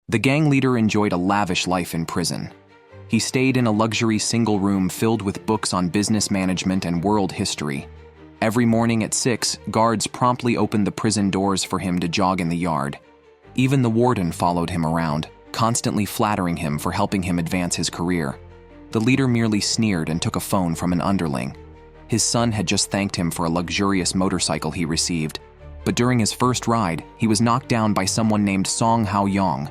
The gang leader enjoyed a lavish life in prison. He stayed in a luxury single room filled with books on business management and world history. Every morning at 6, guards promptly opened the prison doors for him to jog in the yard. Even the warden followed him around, constantly flattering him for helping him advance his career. The leader merely sneered and took a phone from an underling. His son had just thanked him for a luxurious motorcycle he received, but during his first ride, he was knocked down by someone named Song Hao-yeong.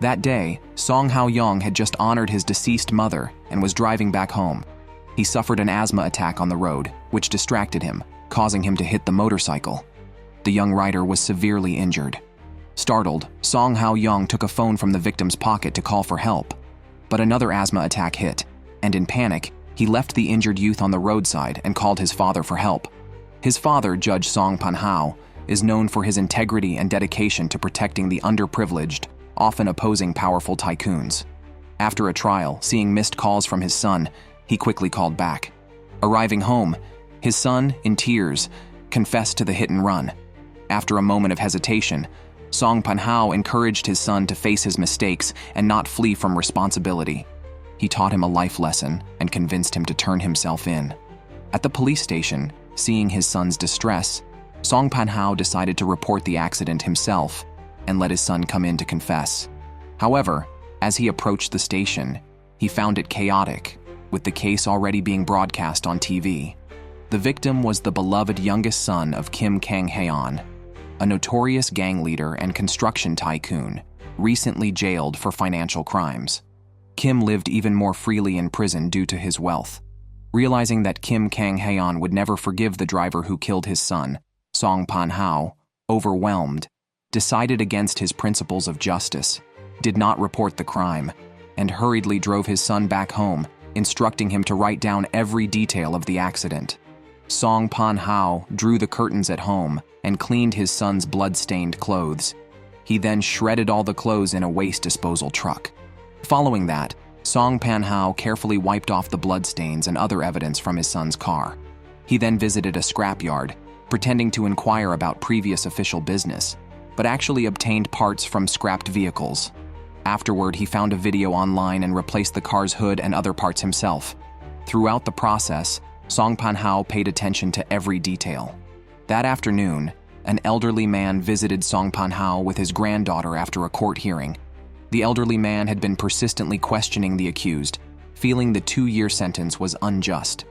That day, Song Hao-yeong had just honored his deceased mother and was driving back home. He suffered an asthma attack on the road, which distracted him, causing him to hit the motorcycle. The young rider was severely injured. Startled, Song Hao-yeong took a phone from the victim's pocket to call for help. But another asthma attack hit, and in panic, he left the injured youth on the roadside and called his father for help. His father, Judge Song Pan-hao, is known for his integrity and dedication to protecting the underprivileged, often opposing powerful tycoons. After a trial, seeing missed calls from his son, he quickly called back. Arriving home, his son, in tears, confessed to the hit and run. After a moment of hesitation, Song Pan-hao encouraged his son to face his mistakes and not flee from responsibility. He taught him a life lesson and convinced him to turn himself in. At the police station, seeing his son's distress, Song Pan-hao decided to report the accident himself and let his son come in to confess. However, as he approached the station, he found it chaotic, with the case already being broadcast on TV. The victim was the beloved youngest son of Kim Kang-heon, a notorious gang leader and construction tycoon, recently jailed for financial crimes. Kim lived even more freely in prison due to his wealth. Realizing that Kim Kang-heon would never forgive the driver who killed his son, Song Pan-hao, overwhelmed, decided against his principles of justice, did not report the crime, and hurriedly drove his son back home, instructing him to write down every detail of the accident. Song Pan-hao drew the curtains at home and cleaned his son's blood-stained clothes. He then shredded all the clothes in a waste disposal truck. Following that, Song Pan-hao carefully wiped off the bloodstains and other evidence from his son's car. He then visited a scrapyard, pretending to inquire about previous official business, but actually obtained parts from scrapped vehicles. Afterward, he found a video online and replaced the car's hood and other parts himself. Throughout the process, Song Pan-hao paid attention to every detail. That afternoon, an elderly man visited Song Pan-hao with his granddaughter after a court hearing. The elderly man had been persistently questioning the accused, feeling the 2-year sentence was unjust.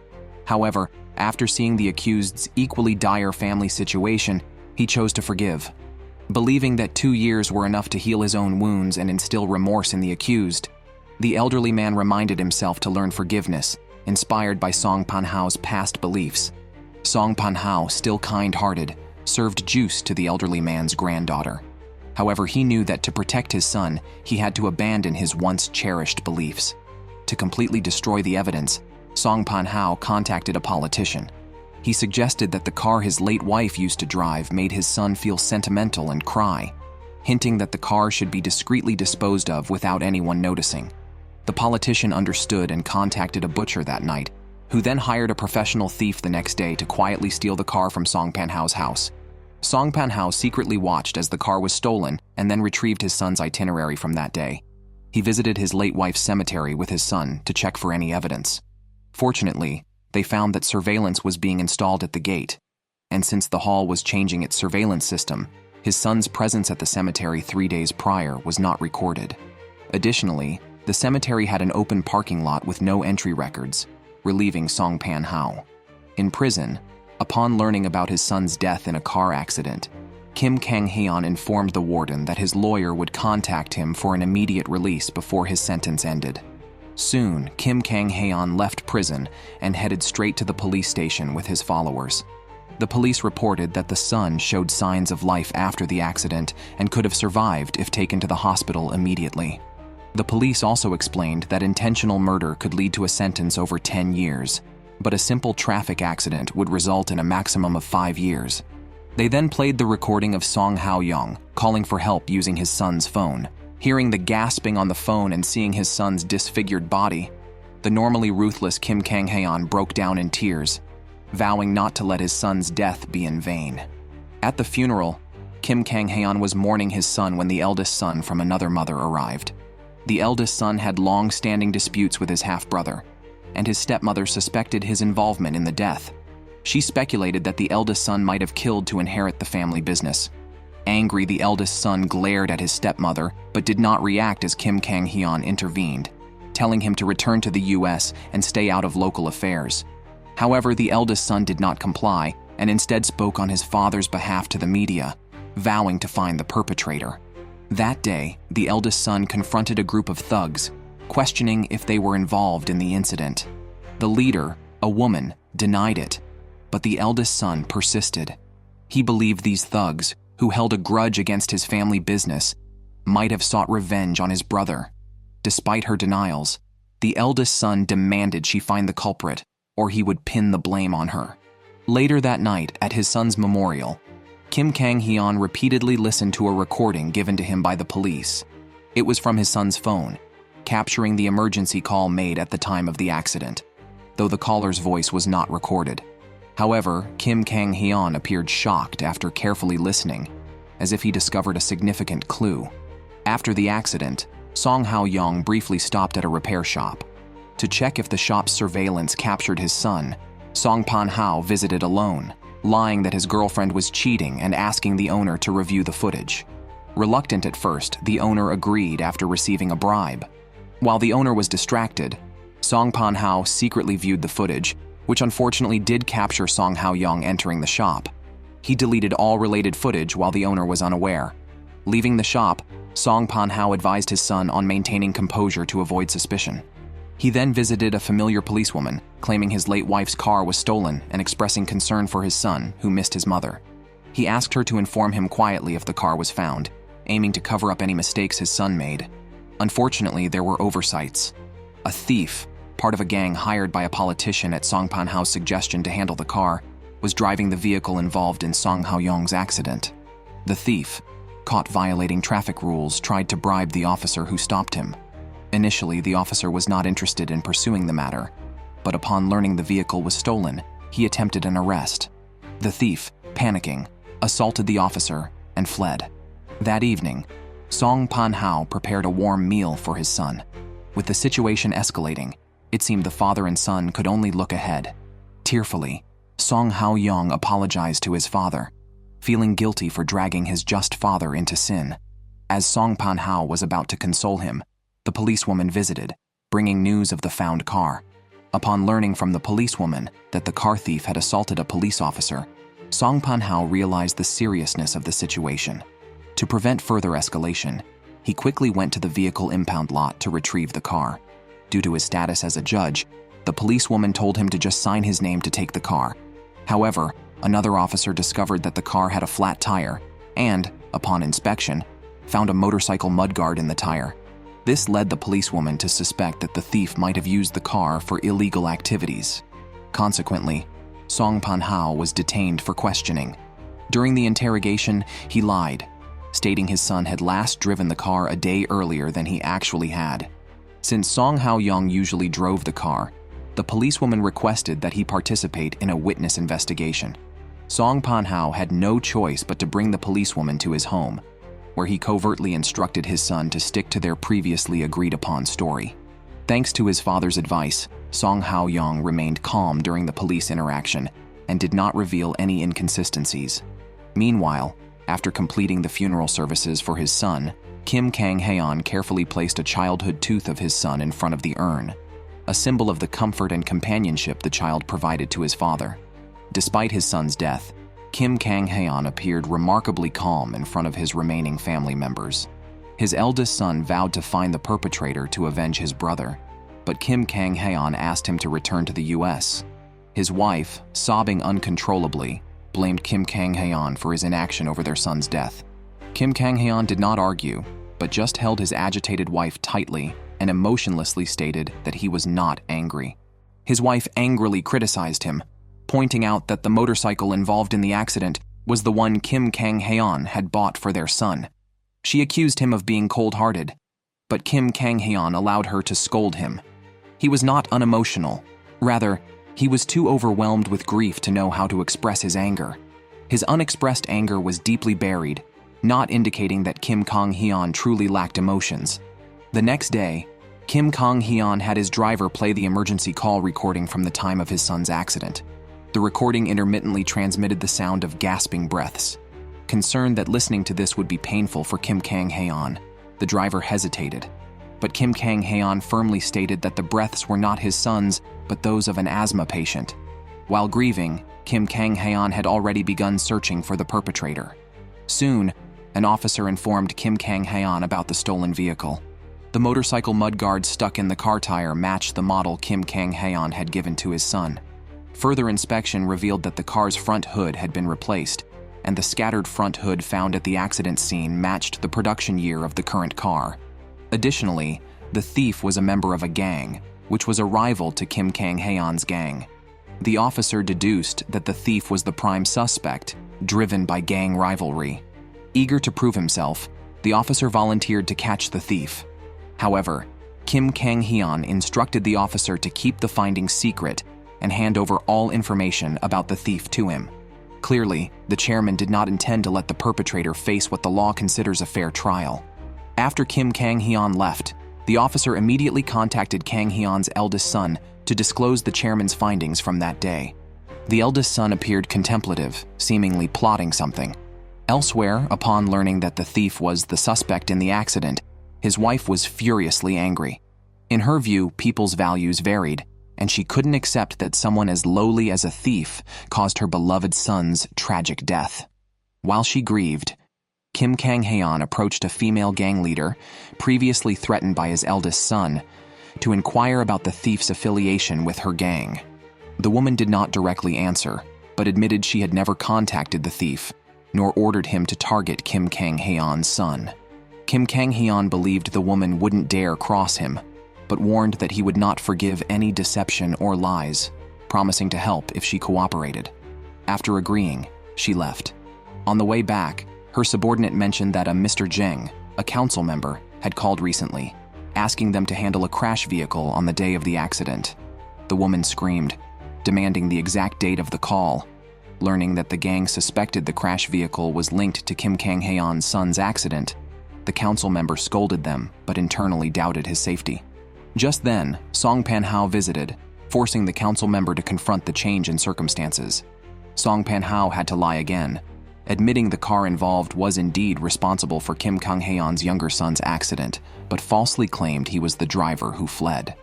However, after seeing the accused's equally dire family situation, he chose to forgive. Believing that 2 years were enough to heal his own wounds and instill remorse in the accused, the elderly man reminded himself to learn forgiveness, inspired by Song Pan-hao's past beliefs. Song Pan-hao, still kind-hearted, served juice to the elderly man's granddaughter. However, he knew that to protect his son, he had to abandon his once cherished beliefs. To completely destroy the evidence, Song Pan-hao contacted a politician. He suggested that the car his late wife used to drive made his son feel sentimental and cry, hinting that the car should be discreetly disposed of without anyone noticing. The politician understood and contacted a butcher that night, who then hired a professional thief the next day to quietly steal the car from Song Pan-hao's house. Song Pan-hao secretly watched as the car was stolen and then retrieved his son's itinerary from that day. He visited his late wife's cemetery with his son to check for any evidence. Fortunately, they found that surveillance was being installed at the gate, and since the hall was changing its surveillance system, his son's presence at the cemetery 3 days prior was not recorded. Additionally, the cemetery had an open parking lot with no entry records, relieving Song Pan-hao. In prison, upon learning about his son's death in a car accident, Kim Kang-heon informed the warden that his lawyer would contact him for an immediate release before his sentence ended. Soon, Kim Kang-heon left prison and headed straight to the police station with his followers. The police reported that the son showed signs of life after the accident and could have survived if taken to the hospital immediately. The police also explained that intentional murder could lead to a sentence over 10 years, but a simple traffic accident would result in a maximum of 5 years. They then played the recording of Song Hao-yeong calling for help using his son's phone. Hearing the gasping on the phone and seeing his son's disfigured body, the normally ruthless Kim Kang-heon broke down in tears, vowing not to let his son's death be in vain. At the funeral, Kim Kang-heon was mourning his son when the eldest son from another mother arrived. The eldest son had long-standing disputes with his half-brother, and his stepmother suspected his involvement in the death. She speculated that the eldest son might have killed to inherit the family business. Angry, the eldest son glared at his stepmother, but did not react as Kim Kang-heon intervened, telling him to return to the US and stay out of local affairs. However, the eldest son did not comply and instead spoke on his father's behalf to the media, vowing to find the perpetrator. That day, the eldest son confronted a group of thugs, questioning if they were involved in the incident. The leader, a woman, denied it, but the eldest son persisted. He believed these thugs, who held a grudge against his family business, might have sought revenge on his brother. Despite her denials, the eldest son demanded she find the culprit, or he would pin the blame on her. Later that night, at his son's memorial, Kim Kang-heon repeatedly listened to a recording given to him by the police. It was from his son's phone, capturing the emergency call made at the time of the accident, though the caller's voice was not recorded. However, Kim Kang-heon appeared shocked after carefully listening, as if he discovered a significant clue. After the accident, Song Hao-yeong briefly stopped at a repair shop. To check if the shop's surveillance captured his son, Song Pan-hao visited alone, lying that his girlfriend was cheating and asking the owner to review the footage. Reluctant at first, the owner agreed after receiving a bribe. While the owner was distracted, Song Pan-hao secretly viewed the footage, which unfortunately did capture Song Hao-yeong entering the shop. He deleted all related footage while the owner was unaware. Leaving the shop, Song Pan-hao advised his son on maintaining composure to avoid suspicion. He then visited a familiar policewoman, claiming his late wife's car was stolen and expressing concern for his son, who missed his mother. He asked her to inform him quietly if the car was found, aiming to cover up any mistakes his son made. Unfortunately, there were oversights. A thief, part of a gang hired by a politician at Song Pan-hao's suggestion to handle the car, was driving the vehicle involved in Song Hao-yeong's accident. The thief, caught violating traffic rules, tried to bribe the officer who stopped him. Initially, the officer was not interested in pursuing the matter, but upon learning the vehicle was stolen, he attempted an arrest. The thief, panicking, assaulted the officer and fled. That evening, Song Pan-hao prepared a warm meal for his son. With the situation escalating, it seemed the father and son could only look ahead. Tearfully, Song Hao-yeong apologized to his father, feeling guilty for dragging his just father into sin. As Song Pan-hao was about to console him, the policewoman visited, bringing news of the found car. Upon learning from the policewoman that the car thief had assaulted a police officer, Song Pan-hao realized the seriousness of the situation. To prevent further escalation, he quickly went to the vehicle impound lot to retrieve the car. Due to his status as a judge, the policewoman told him to just sign his name to take the car. However, another officer discovered that the car had a flat tire and, upon inspection, found a motorcycle mudguard in the tire. This led the policewoman to suspect that the thief might have used the car for illegal activities. Consequently, Song Pan-hao was detained for questioning. During the interrogation, he lied, stating his son had last driven the car a day earlier than he actually had. Since Song Hao-yeong usually drove the car, the policewoman requested that he participate in a witness investigation. Song Pan-hao had no choice but to bring the policewoman to his home, where he covertly instructed his son to stick to their previously agreed-upon story. Thanks to his father's advice, Song Hao-yeong remained calm during the police interaction and did not reveal any inconsistencies. Meanwhile, after completing the funeral services for his son, Kim Kang-heon carefully placed a childhood tooth of his son in front of the urn, a symbol of the comfort and companionship the child provided to his father. Despite his son's death, Kim Kang-heon appeared remarkably calm in front of his remaining family members. His eldest son vowed to find the perpetrator to avenge his brother, but Kim Kang-heon asked him to return to the US. His wife, sobbing uncontrollably, blamed Kim Kang-heon for his inaction over their son's death. Kim Kang-heon did not argue, but just held his agitated wife tightly and emotionlessly stated that he was not angry. His wife angrily criticized him, pointing out that the motorcycle involved in the accident was the one Kim Kang-heon had bought for their son. She accused him of being cold-hearted, but Kim Kang-heon allowed her to scold him. He was not unemotional. Rather, he was too overwhelmed with grief to know how to express his anger. His unexpressed anger was deeply buried not indicating that Kim Kang-heon truly lacked emotions. The next day, Kim Kang-heon had his driver play the emergency call recording from the time of his son's accident. The recording intermittently transmitted the sound of gasping breaths. Concerned that listening to this would be painful for Kim Kang-heon, the driver hesitated. But Kim Kang-heon firmly stated that the breaths were not his son's, but those of an asthma patient. While grieving, Kim Kang-heon had already begun searching for the perpetrator. Soon, an officer informed Kim Kang-heon about the stolen vehicle. The motorcycle mudguard stuck in the car tire matched the model Kim Kang-heon had given to his son. Further inspection revealed that the car's front hood had been replaced, and the scattered front hood found at the accident scene matched the production year of the current car. Additionally, the thief was a member of a gang, which was a rival to Kim Kang-heon's gang. The officer deduced that the thief was the prime suspect, driven by gang rivalry. Eager to prove himself, the officer volunteered to catch the thief. However, Kim Kang-heon instructed the officer to keep the findings secret and hand over all information about the thief to him. Clearly, the chairman did not intend to let the perpetrator face what the law considers a fair trial. After Kim Kang-heon left, the officer immediately contacted Kang-heon's eldest son to disclose the chairman's findings from that day. The eldest son appeared contemplative, seemingly plotting something. Elsewhere, upon learning that the thief was the suspect in the accident, his wife was furiously angry. In her view, people's values varied, and she couldn't accept that someone as lowly as a thief caused her beloved son's tragic death. While she grieved, Kim Kang-heon approached a female gang leader, previously threatened by his eldest son, to inquire about the thief's affiliation with her gang. The woman did not directly answer, but admitted she had never contacted the thief, nor ordered him to target Kim Kang-heon's son. Kim Kang-heon believed the woman wouldn't dare cross him, but warned that he would not forgive any deception or lies, promising to help if she cooperated. After agreeing, she left. On the way back, her subordinate mentioned that a Mr. Jeng, a council member, had called recently, asking them to handle a crash vehicle on the day of the accident. The woman screamed, demanding the exact date of the call. Learning that the gang suspected the crash vehicle was linked to Kim Kang-heon's son's accident, the council member scolded them, but internally doubted his safety. Just then, Song Pan-hao visited, forcing the council member to confront the change in circumstances. Song Pan-hao had to lie again, admitting the car involved was indeed responsible for Kim Kang-heon's younger son's accident, but falsely claimed he was the driver who fled.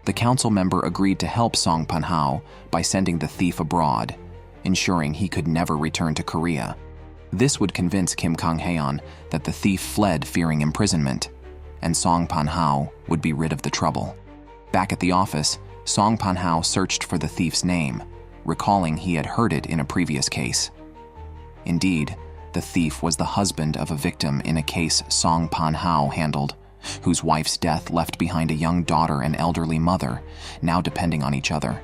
The council member agreed to help Song Pan-hao by sending the thief abroad, ensuring he could never return to Korea. This would convince Kim Kang-heon that the thief fled fearing imprisonment, and Song Pan-hao would be rid of the trouble. Back at the office, Song Pan-hao searched for the thief's name, recalling he had heard it in a previous case. Indeed, the thief was the husband of a victim in a case Song Pan-hao handled, whose wife's death left behind a young daughter and elderly mother, now depending on each other.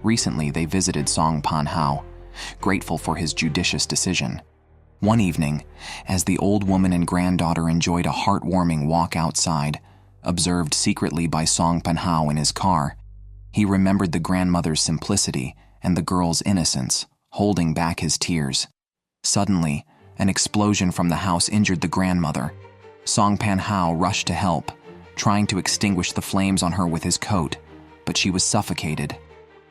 Recently, they visited Song Pan-hao, grateful for his judicious decision. One evening, as the old woman and granddaughter enjoyed a heartwarming walk outside, observed secretly by Song Pan-hao in his car, he remembered the grandmother's simplicity and the girl's innocence, holding back his tears. Suddenly, an explosion from the house injured the grandmother. Song Pan-hao rushed to help, trying to extinguish the flames on her with his coat, but she was suffocated.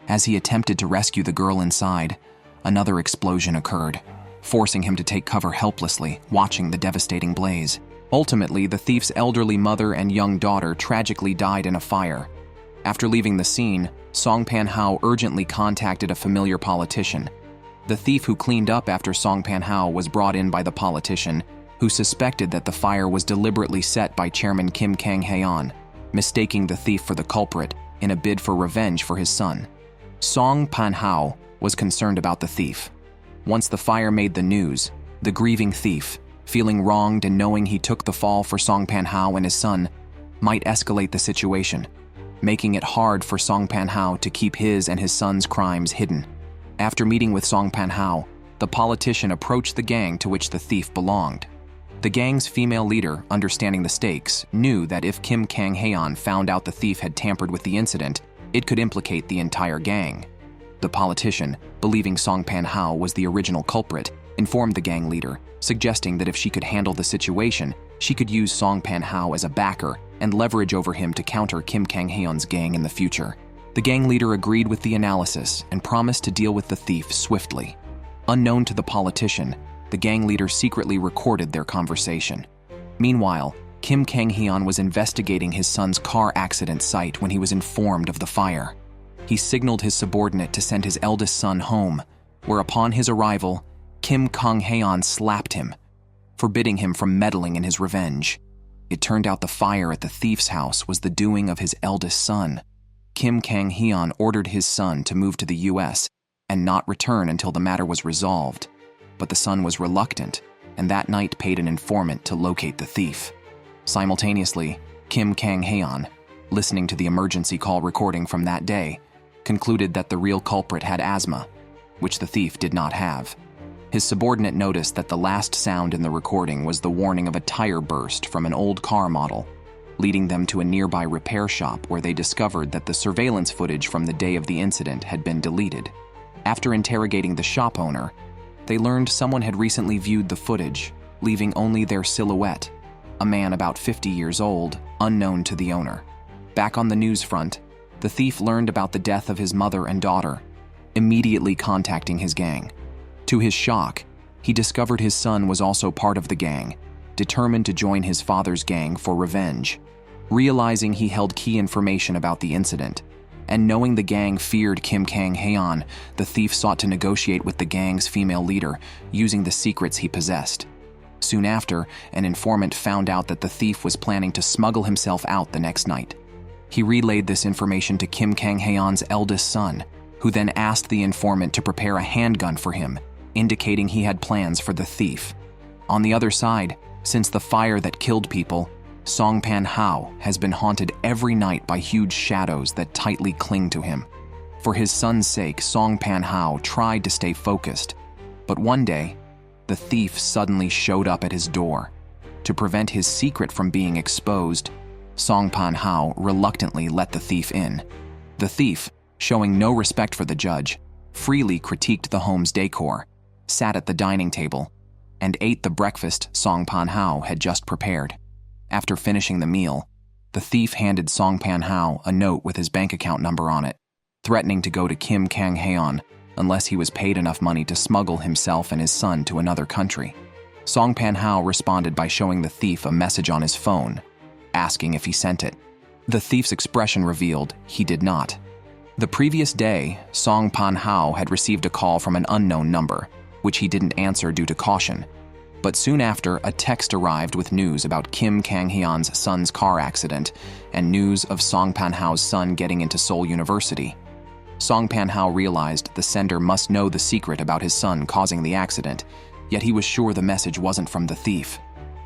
As he attempted to rescue the girl inside, another explosion occurred, forcing him to take cover helplessly, watching the devastating blaze. Ultimately, the thief's elderly mother and young daughter tragically died in a fire. After leaving the scene, Song Pan-hao urgently contacted a familiar politician. The thief who cleaned up after Song Pan-hao was brought in by the politician, who suspected that the fire was deliberately set by Chairman Kim Kang-heon, mistaking the thief for the culprit in a bid for revenge for his son. Song Pan-hao was concerned about the thief. Once the fire made the news, the grieving thief, feeling wronged and knowing he took the fall for Song Pan-hao and his son, might escalate the situation, making it hard for Song Pan-hao to keep his and his son's crimes hidden. After meeting with Song Pan-hao, the politician approached the gang to which the thief belonged. The gang's female leader, understanding the stakes, knew that if Kim Kang-heon found out the thief had tampered with the incident, it could implicate the entire gang. The politician, believing Song Pan-hao was the original culprit, informed the gang leader, suggesting that if she could handle the situation, she could use Song Pan-hao as a backer and leverage over him to counter Kim Kang-heon's gang in the future. The gang leader agreed with the analysis and promised to deal with the thief swiftly. Unknown to the politician, the gang leader secretly recorded their conversation. Meanwhile, Kim Kang-heon was investigating his son's car accident site when he was informed of the fire. He signaled his subordinate to send his eldest son home, where upon his arrival, Kim Kang-heon slapped him, forbidding him from meddling in his revenge. It turned out the fire at the thief's house was the doing of his eldest son. Kim Kang-heon ordered his son to move to the US and not return until the matter was resolved, but the son was reluctant, and that night paid an informant to locate the thief. Simultaneously, Kim Kang-heon, listening to the emergency call recording from that day, concluded that the real culprit had asthma, which the thief did not have. His subordinate noticed that the last sound in the recording was the warning of a tire burst from an old car model, leading them to a nearby repair shop where they discovered that the surveillance footage from the day of the incident had been deleted. After interrogating the shop owner, they learned someone had recently viewed the footage, leaving only their silhouette, a man about 50 years old, unknown to the owner. Back on the news front, the thief learned about the death of his mother and daughter, immediately contacting his gang. To his shock, he discovered his son was also part of the gang, determined to join his father's gang for revenge. Realizing he held key information about the incident, and knowing the gang feared Kim Kang-heon, the thief sought to negotiate with the gang's female leader, using the secrets he possessed. Soon after, an informant found out that the thief was planning to smuggle himself out the next night. He relayed this information to Kim Kang-heon's eldest son, who then asked the informant to prepare a handgun for him, indicating he had plans for the thief. On the other side, since the fire that killed people, Song Pan-hao has been haunted every night by huge shadows that tightly cling to him. For his son's sake, Song Pan-hao tried to stay focused, but one day, the thief suddenly showed up at his door. To prevent his secret from being exposed, Song Pan-hao reluctantly let the thief in. The thief, showing no respect for the judge, freely critiqued the home's decor, sat at the dining table, and ate the breakfast Song Pan-hao had just prepared. After finishing the meal, the thief handed Song Pan-hao a note with his bank account number on it, threatening to go to Kim Kang-heon unless he was paid enough money to smuggle himself and his son to another country. Song Pan-hao responded by showing the thief a message on his phone, asking if he sent it. The thief's expression revealed he did not. The previous day, Song Pan-hao had received a call from an unknown number, which he didn't answer due to caution. But soon after, a text arrived with news about Kim Kang-heon's son's car accident and news of Song Pan-hao's son getting into Seoul University. Song Pan-hao realized the sender must know the secret about his son causing the accident, yet he was sure the message wasn't from the thief.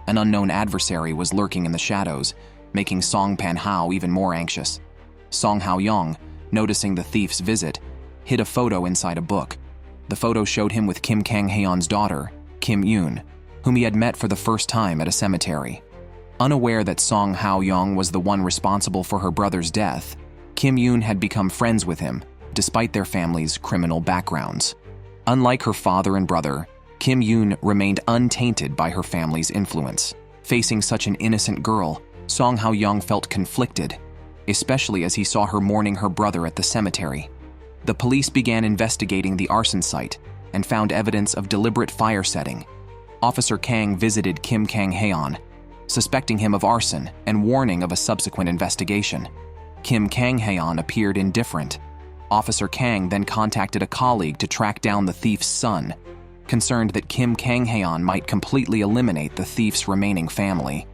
An unknown adversary was lurking in the shadows, making Song Pan-hao even more anxious. Song Hao-yeong, noticing the thief's visit, hid a photo inside a book. The photo showed him with Kim Kang-heon's daughter, Kim Yoon, whom he had met for the first time at a cemetery. Unaware that Song Hao-yeong was the one responsible for her brother's death, Kim Yoon had become friends with him, despite their families' criminal backgrounds. Unlike her father and brother, Kim Yoon remained untainted by her family's influence. Facing such an innocent girl, Song Hao-yeong felt conflicted, especially as he saw her mourning her brother at the cemetery. The police began investigating the arson site and found evidence of deliberate fire setting. Officer Kang visited Kim Kang-heon, suspecting him of arson and warning of a subsequent investigation. Kim Kang-heon appeared indifferent. Officer Kang then contacted a colleague to track down the thief's son, concerned that Kim Kang-heon might completely eliminate the thief's remaining family.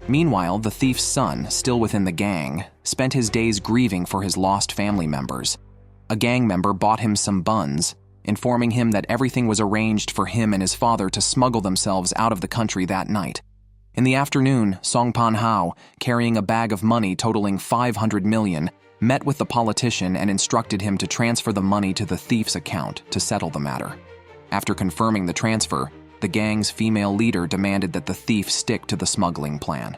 Meanwhile, the thief's son, still within the gang, spent his days grieving for his lost family members. A gang member bought him some buns, informing him that everything was arranged for him and his father to smuggle themselves out of the country that night. In the afternoon, Song Pan-hao, carrying a bag of money totaling 500 million, met with the politician and instructed him to transfer the money to the thief's account to settle the matter. After confirming the transfer, the gang's female leader demanded that the thief stick to the smuggling plan.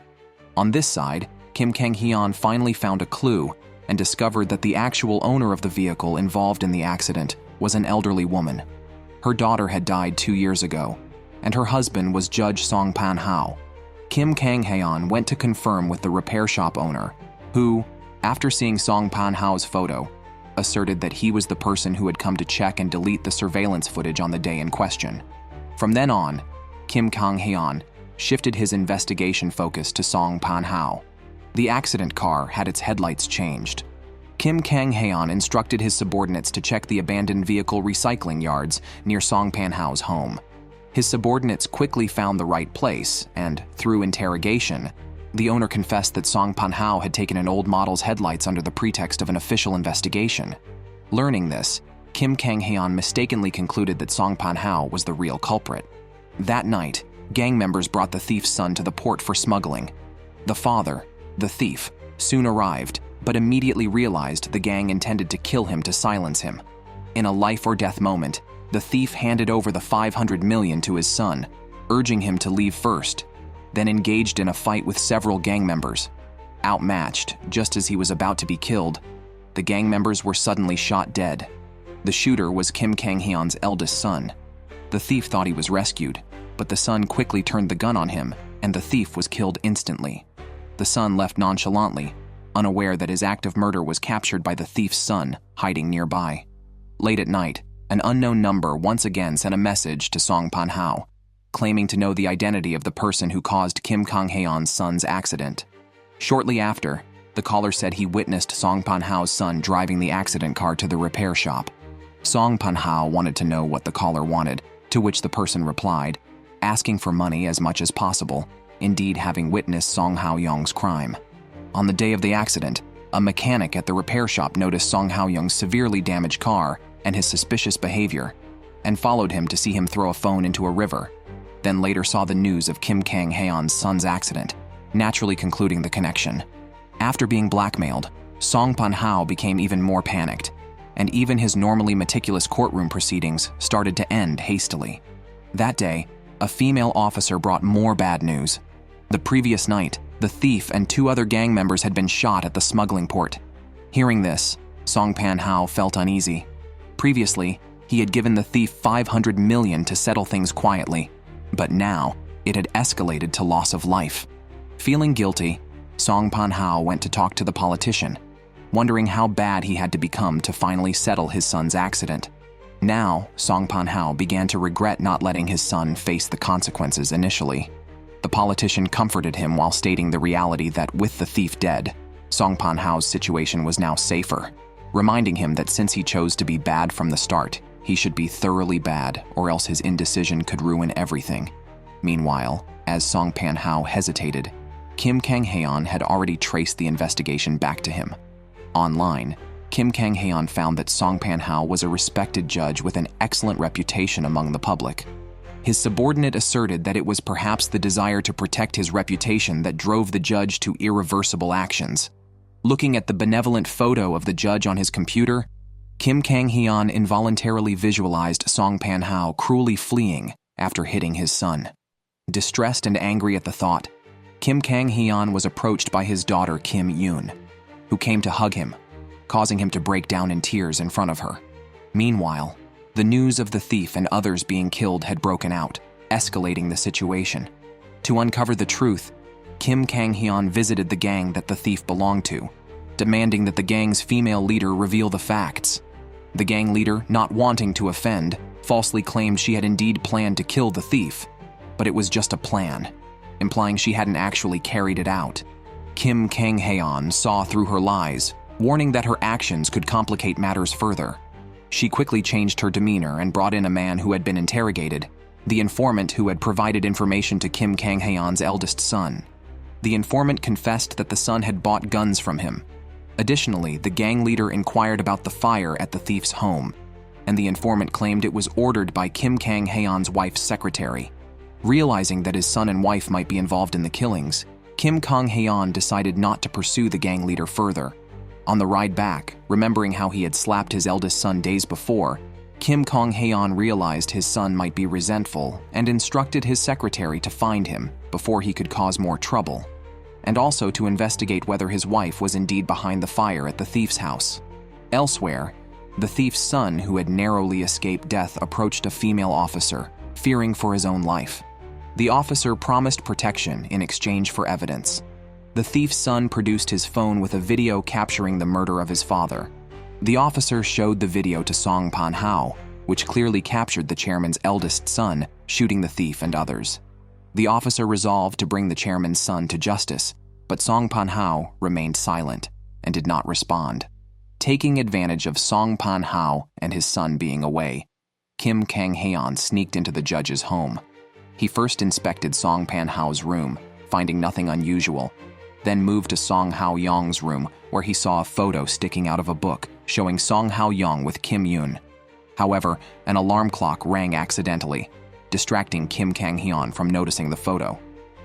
On this side, Kim Kang-heon finally found a clue and discovered that the actual owner of the vehicle involved in the accident was an elderly woman. Her daughter had died 2 years ago, and her husband was Judge Song Pan-hao. Kim Kang-heon went to confirm with the repair shop owner, who, after seeing Song Pan-hao's photo, asserted that he was the person who had come to check and delete the surveillance footage on the day in question. From then on, Kim Kang-heon shifted his investigation focus to Song Pan-hao. The accident car had its headlights changed. Kim Kang-heon instructed his subordinates to check the abandoned vehicle recycling yards near Song Pan-hao's home. His subordinates quickly found the right place, and through interrogation, the owner confessed that Song Pan-hao had taken an old model's headlights under the pretext of an official investigation. Learning this, Kim Kang-heon mistakenly concluded that Song Pan-hao was the real culprit. That night, gang members brought the thief's son to the port for smuggling. The father, the thief, soon arrived, but immediately realized the gang intended to kill him to silence him. In a life-or-death moment, the thief handed over the 500 million to his son, urging him to leave first, then engaged in a fight with several gang members. Outmatched, just as he was about to be killed, the gang members were suddenly shot dead. The shooter was Kim Kang-heon's eldest son. The thief thought he was rescued, but the son quickly turned the gun on him, and the thief was killed instantly. The son left nonchalantly, unaware that his act of murder was captured by the thief's son, hiding nearby. Late at night, an unknown number once again sent a message to Song Pan-hao, claiming to know the identity of the person who caused Kim Kang-heon's son's accident. Shortly after, the caller said he witnessed Song Pan-hao's son driving the accident car to the repair shop. Song Pan-hao wanted to know what the caller wanted, to which the person replied, asking for money as much as possible, indeed having witnessed Song Hao-yeong's crime. On the day of the accident, a mechanic at the repair shop noticed Song Hao-yeong's severely damaged car and his suspicious behavior, and followed him to see him throw a phone into a river, then later saw the news of Kim Kang-heon's son's accident, naturally concluding the connection. After being blackmailed, Song Pan-hao became even more panicked, and even his normally meticulous courtroom proceedings started to end hastily. That day, a female officer brought more bad news. The previous night, the thief and 2 other gang members had been shot at the smuggling port. Hearing this, Song Pan-hao felt uneasy. Previously, he had given the thief 500 million to settle things quietly, but now it had escalated to loss of life. Feeling guilty, Song Pan-hao went to talk to the politician, wondering how bad he had to become to finally settle his son's accident. Now, Song Pan-hao began to regret not letting his son face the consequences initially. The politician comforted him while stating the reality that with the thief dead, Song Pan-hao's situation was now safer, reminding him that since he chose to be bad from the start, he should be thoroughly bad or else his indecision could ruin everything. Meanwhile, as Song Pan-hao hesitated, Kim Kang-heon had already traced the investigation back to him. Online, Kim Kang-heon found that Song Pan-hao was a respected judge with an excellent reputation among the public. His subordinate asserted that it was perhaps the desire to protect his reputation that drove the judge to irreversible actions. Looking at the benevolent photo of the judge on his computer, Kim Kang-heon involuntarily visualized Song Pan-hao cruelly fleeing after hitting his son. Distressed and angry at the thought, Kim Kang-heon was approached by his daughter Kim Yoon, who came to hug him, causing him to break down in tears in front of her. Meanwhile, the news of the thief and others being killed had broken out, escalating the situation. To uncover the truth, Kim Kang-heon visited the gang that the thief belonged to, demanding that the gang's female leader reveal the facts. The gang leader, not wanting to offend, falsely claimed she had indeed planned to kill the thief, but it was just a plan, implying she hadn't actually carried it out. Kim Kang-heon saw through her lies, warning that her actions could complicate matters further. She quickly changed her demeanor and brought in a man who had been interrogated, the informant who had provided information to Kim Kang-heon's eldest son. The informant confessed that the son had bought guns from him. Additionally, the gang leader inquired about the fire at the thief's home, and the informant claimed it was ordered by Kim Kang-heon's wife's secretary. Realizing that his son and wife might be involved in the killings, Kim Kang-heon decided not to pursue the gang leader further. On the ride back, remembering how he had slapped his eldest son days before, Kim Kang-heon realized his son might be resentful and instructed his secretary to find him before he could cause more trouble, and also to investigate whether his wife was indeed behind the fire at the thief's house. Elsewhere, the thief's son, who had narrowly escaped death, approached a female officer, fearing for his own life. The officer promised protection in exchange for evidence. The thief's son produced his phone with a video capturing the murder of his father. The officer showed the video to Song Pan-hao, which clearly captured the chairman's eldest son shooting the thief and others. The officer resolved to bring the chairman's son to justice, but Song Pan-hao remained silent and did not respond. Taking advantage of Song Pan-hao and his son being away, Kim Kang-heon sneaked into the judge's home. He first inspected Song Pan-hao's room, finding nothing unusual, then moved to Song Hao-yeong's room, where he saw a photo sticking out of a book showing Song Hao-yeong with Kim Yoon. However, an alarm clock rang accidentally, distracting Kim Kang-heon from noticing the photo.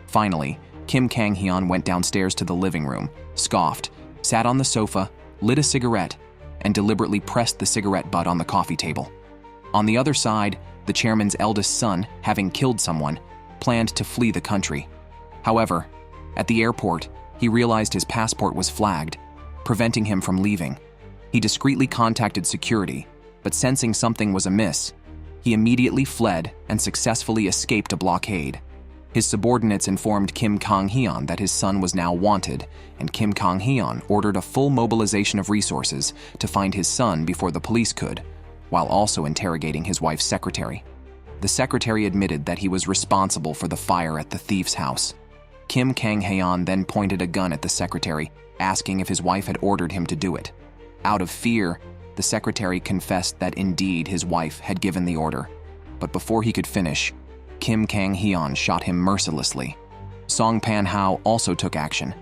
Finally, Kim Kang-heon went downstairs to the living room, scoffed, sat on the sofa, lit a cigarette, and deliberately pressed the cigarette butt on the coffee table. On the other side, the chairman's eldest son, having killed someone, planned to flee the country. However, at the airport, he realized his passport was flagged, preventing him from leaving. He discreetly contacted security, but sensing something was amiss, he immediately fled and successfully escaped a blockade. His subordinates informed Kim Kang-heon that his son was now wanted, and Kim Kang-heon ordered a full mobilization of resources to find his son before the police could, while also interrogating his wife's secretary. The secretary admitted that he was responsible for the fire at the thief's house. Kim Kang-heon then pointed a gun at the secretary, asking if his wife had ordered him to do it. Out of fear, the secretary confessed that indeed his wife had given the order, but before he could finish, Kim Kang-heon shot him mercilessly. Song Pan-hao also took action.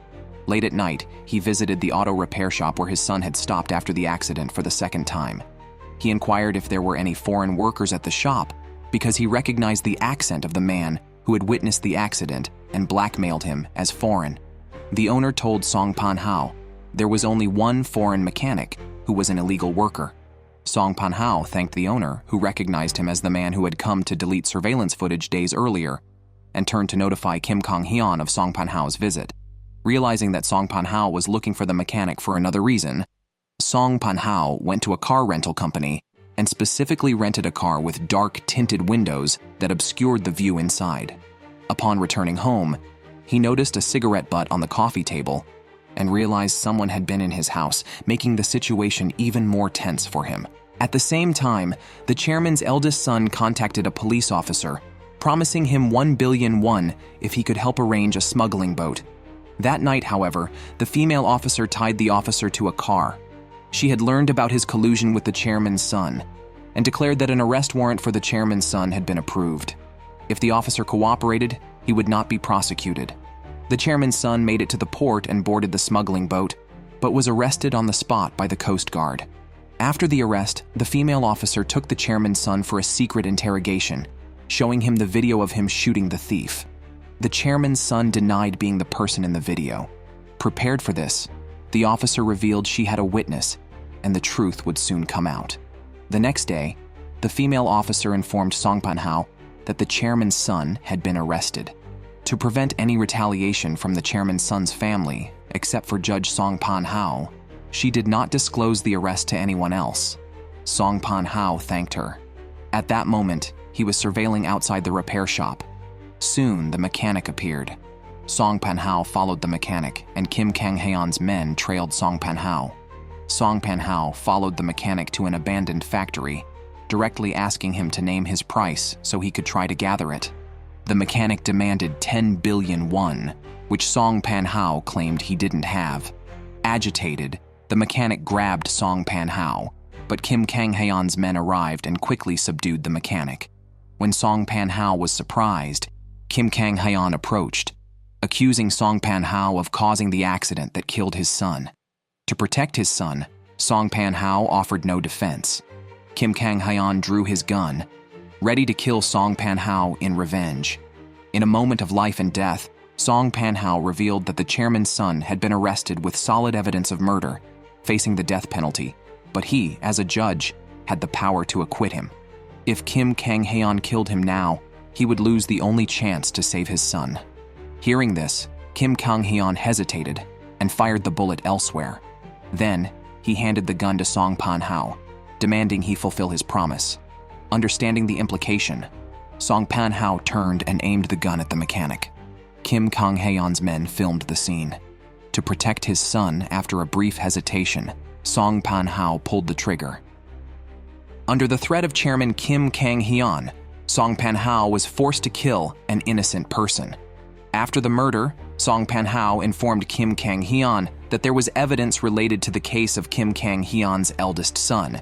Late at night, he visited the auto repair shop where his son had stopped after the accident for the second time. He inquired if there were any foreign workers at the shop because he recognized the accent of the man who had witnessed the accident and blackmailed him as foreign. The owner told Song Pan-hao there was only one foreign mechanic who was an illegal worker. Song Pan-hao thanked the owner, who recognized him as the man who had come to delete surveillance footage days earlier, and turned to notify Kim Kang-heon of Song Pan-hao's visit. Realizing that Song Pan-hao was looking for the mechanic for another reason, Song Pan-hao went to a car rental company and specifically rented a car with dark tinted windows that obscured the view inside. Upon returning home, he noticed a cigarette butt on the coffee table and realized someone had been in his house, making the situation even more tense for him. At the same time, the chairman's eldest son contacted a police officer, promising him 1 billion won if he could help arrange a smuggling boat. That night, however, the female officer tied the officer to a car. She had learned about his collusion with the chairman's son and declared that an arrest warrant for the chairman's son had been approved. If the officer cooperated, he would not be prosecuted. The chairman's son made it to the port and boarded the smuggling boat, but was arrested on the spot by the Coast Guard. After the arrest, the female officer took the chairman's son for a secret interrogation, showing him the video of him shooting the thief. The chairman's son denied being the person in the video. Prepared for this, the officer revealed she had a witness, and the truth would soon come out. The next day, the female officer informed Song Pan-hao that the chairman's son had been arrested. To prevent any retaliation from the chairman's son's family, except for Judge Song Pan-hao, she did not disclose the arrest to anyone else. Song Pan-hao thanked her. At that moment, he was surveilling outside the repair shop. Soon, the mechanic appeared. Song Pan-hao followed the mechanic, and Kim Kang-heon's men trailed Song Pan-hao. Song Pan-hao followed the mechanic to an abandoned factory, directly asking him to name his price so he could try to gather it. The mechanic demanded 10 billion won, which Song Pan-hao claimed he didn't have. Agitated, the mechanic grabbed Song Pan-hao, but Kim Kang-heon's men arrived and quickly subdued the mechanic. When Song Pan-hao was surprised, Kim Kang-heon approached, accusing Song Pan-hao of causing the accident that killed his son. To protect his son, Song Pan-hao offered no defense. Kim Kang-heon drew his gun, ready to kill Song Pan-hao in revenge. In a moment of life and death, Song Pan-hao revealed that the chairman's son had been arrested with solid evidence of murder, facing the death penalty, but he, as a judge, had the power to acquit him. If Kim Kang-heon killed him now, he would lose the only chance to save his son. Hearing this, Kim Kang-heon hesitated and fired the bullet elsewhere. Then, he handed the gun to Song Pan-hao, demanding he fulfill his promise. Understanding the implication, Song Pan-hao turned and aimed the gun at the mechanic. Kim Kang-heon's men filmed the scene. To protect his son, after a brief hesitation, Song Pan-hao pulled the trigger. Under the threat of Chairman Kim Kang-heon, Song Pan-hao was forced to kill an innocent person. After the murder, Song Pan-hao informed Kim Kang-heon that there was evidence related to the case of Kim Kang-heon's eldest son,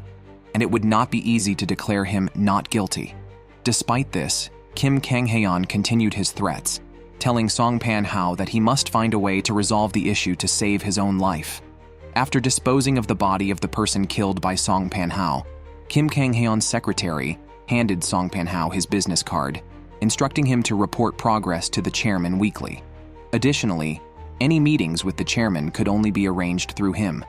and it would not be easy to declare him not guilty. Despite this, Kim Kang-heon continued his threats, telling Song Pan-hao that he must find a way to resolve the issue to save his own life. After disposing of the body of the person killed by Song Pan-hao, Kim Kang-heon's secretary handed Song Pan-hao his business card, instructing him to report progress to the chairman weekly. Additionally, any meetings with the chairman could only be arranged through him.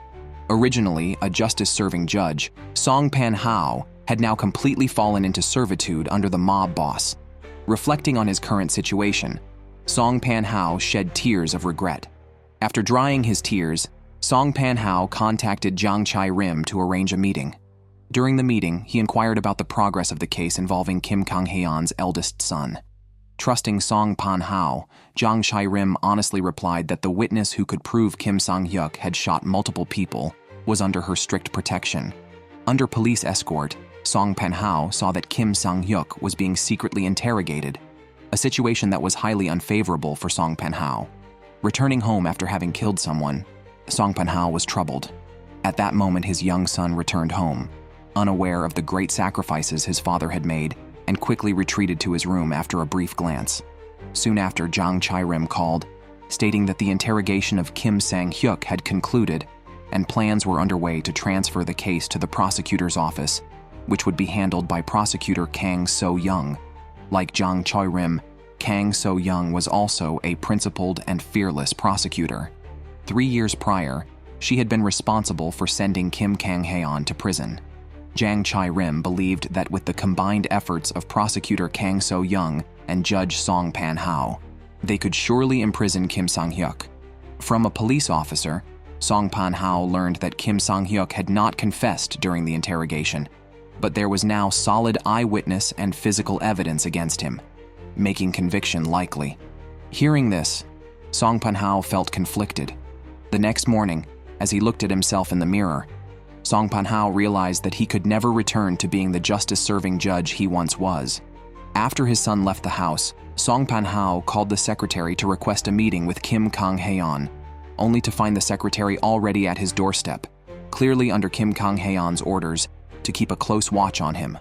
Originally a justice-serving judge, Song Pan-hao had now completely fallen into servitude under the mob boss. Reflecting on his current situation, Song Pan-hao shed tears of regret. After drying his tears, Song Pan-hao contacted Jang Chai-rim to arrange a meeting. During the meeting, he inquired about the progress of the case involving Kim Kang-heon's eldest son. Trusting Song Pan-hao, Jang Chai-rim honestly replied that the witness who could prove Kim Sang-hyuk had shot multiple people was under her strict protection. Under police escort, Song Pan-hao saw that Kim Sang-hyuk was being secretly interrogated, a situation that was highly unfavorable for Song Pan-hao. Returning home after having killed someone, Song Pan-hao was troubled. At that moment, his young son returned home, unaware of the great sacrifices his father had made, and quickly retreated to his room after a brief glance. Soon after, Jang Chai-rim called, stating that the interrogation of Kim Sang-hyuk had concluded and plans were underway to transfer the case to the prosecutor's office, which would be handled by prosecutor Kang So-young. Like Jang Chai-rim, Kang So-young was also a principled and fearless prosecutor. 3 years prior, she had been responsible for sending Kim Kang-heon to prison. Jang Chai-rim believed that with the combined efforts of prosecutor Kang So-young and Judge Song Pan-hao, they could surely imprison Kim Sang-hyuk. From a police officer, Song Pan-hao learned that Kim Sang-hyuk had not confessed during the interrogation, but there was now solid eyewitness and physical evidence against him, making conviction likely. Hearing this, Song Pan-hao felt conflicted. The next morning, as he looked at himself in the mirror, Song Pan-hao realized that he could never return to being the justice-serving judge he once was. After his son left the house, Song Pan-hao called the secretary to request a meeting with Kim Kang-heon, only to find the secretary already at his doorstep, clearly under Kim Kang-heon's orders to keep a close watch on him.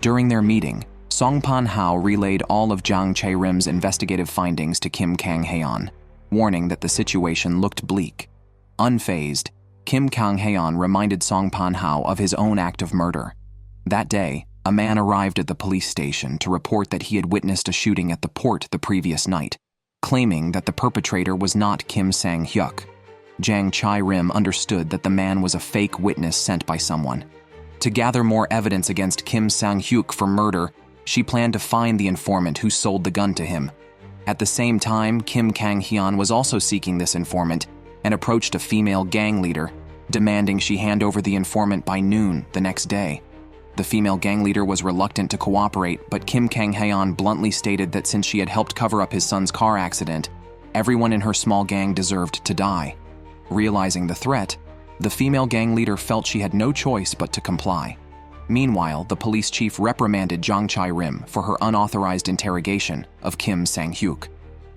During their meeting, Song Pan-hao relayed all of Jang Chai-rim's investigative findings to Kim Kang-heon, warning that the situation looked bleak. Unfazed, Kim Kang-heon reminded Song Pan-hao of his own act of murder. That day, a man arrived at the police station to report that he had witnessed a shooting at the port the previous night, claiming that the perpetrator was not Kim Sang-hyuk. Jang Chai-rim understood that the man was a fake witness sent by someone. To gather more evidence against Kim Sang-hyuk for murder, she planned to find the informant who sold the gun to him. At the same time, Kim Kang-heon was also seeking this informant and approached a female gang leader, demanding she hand over the informant by noon the next day. The female gang leader was reluctant to cooperate, but Kim Kang-heon bluntly stated that since she had helped cover up his son's car accident, everyone in her small gang deserved to die. Realizing the threat, the female gang leader felt she had no choice but to comply. Meanwhile, the police chief reprimanded Jang Chai-rim for her unauthorized interrogation of Kim Sang-hyuk.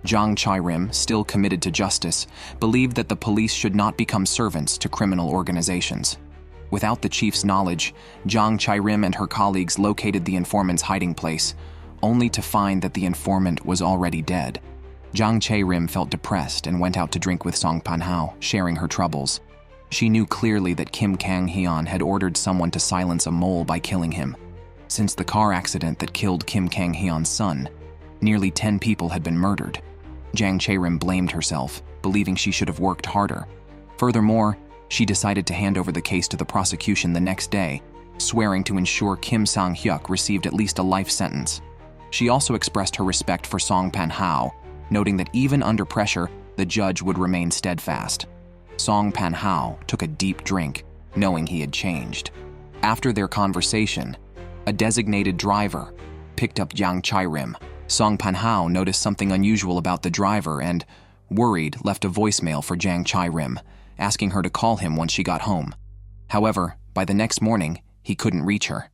Jang Chai-rim, still committed to justice, believed that the police should not become servants to criminal organizations. Without the chief's knowledge, Jang Chai-rim and her colleagues located the informant's hiding place, only to find that the informant was already dead. Jang Chai-rim felt depressed and went out to drink with Song Pan-hao, sharing her troubles. She knew clearly that Kim Kang-heon had ordered someone to silence a mole by killing him. Since the car accident that killed Kim Kang-heon's son, nearly 10 people had been murdered. Jang Chai-rim blamed herself, believing she should have worked harder. Furthermore, she decided to hand over the case to the prosecution the next day, swearing to ensure Kim Sang-hyuk received at least a life sentence. She also expressed her respect for Song Pan-hao, noting that even under pressure, the judge would remain steadfast. Song Pan-hao took a deep drink, knowing he had changed. After their conversation, a designated driver, picked up Jang Chai-rim. Song Pan-hao noticed something unusual about the driver and, worried, left a voicemail for Jang Chai-rim, asking her to call him once she got home. However, by the next morning, he couldn't reach her.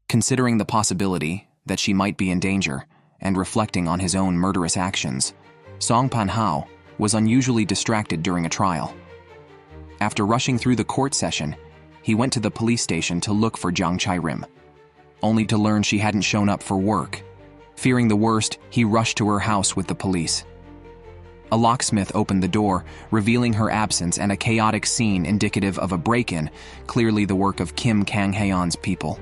Considering the possibility that she might be in danger and reflecting on his own murderous actions, Song Pan-hao was unusually distracted during a trial. After rushing through the court session, he went to the police station to look for Jang Chai-rim, only to learn she hadn't shown up for work. Fearing the worst, he rushed to her house with the police. A locksmith opened the door, revealing her absence and a chaotic scene indicative of a break-in, clearly the work of Kim Kang-heon's people.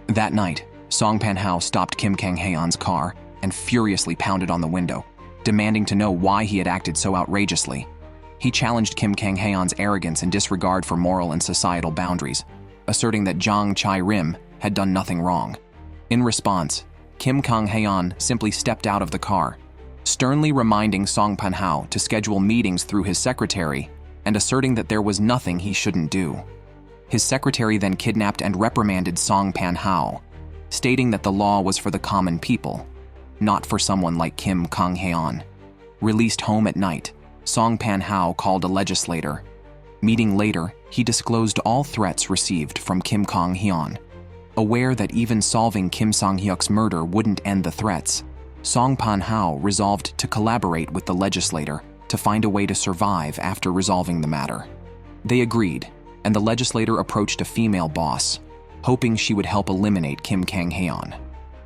That night, Song Pan-hao stopped Kim Kang-heon's car and furiously pounded on the window, demanding to know why he had acted so outrageously. He challenged Kim Kang-heon's arrogance and disregard for moral and societal boundaries, asserting that Jang Chai-rim had done nothing wrong. In response, Kim Kang-heon simply stepped out of the car, sternly reminding Song Pan-hao to schedule meetings through his secretary and asserting that there was nothing he shouldn't do. His secretary then kidnapped and reprimanded Song Pan-hao, stating that the law was for the common people, not for someone like Kim Kang-heon. Released home at night, Song Pan-hao called a legislator. Meeting later, he disclosed all threats received from Kim Kang-heon. Aware that even solving Kim Sang-hyuk's murder wouldn't end the threats, Song Pan-hao resolved to collaborate with the legislator to find a way to survive after resolving the matter. They agreed, and the legislator approached a female boss, hoping she would help eliminate Kim Kang-heon.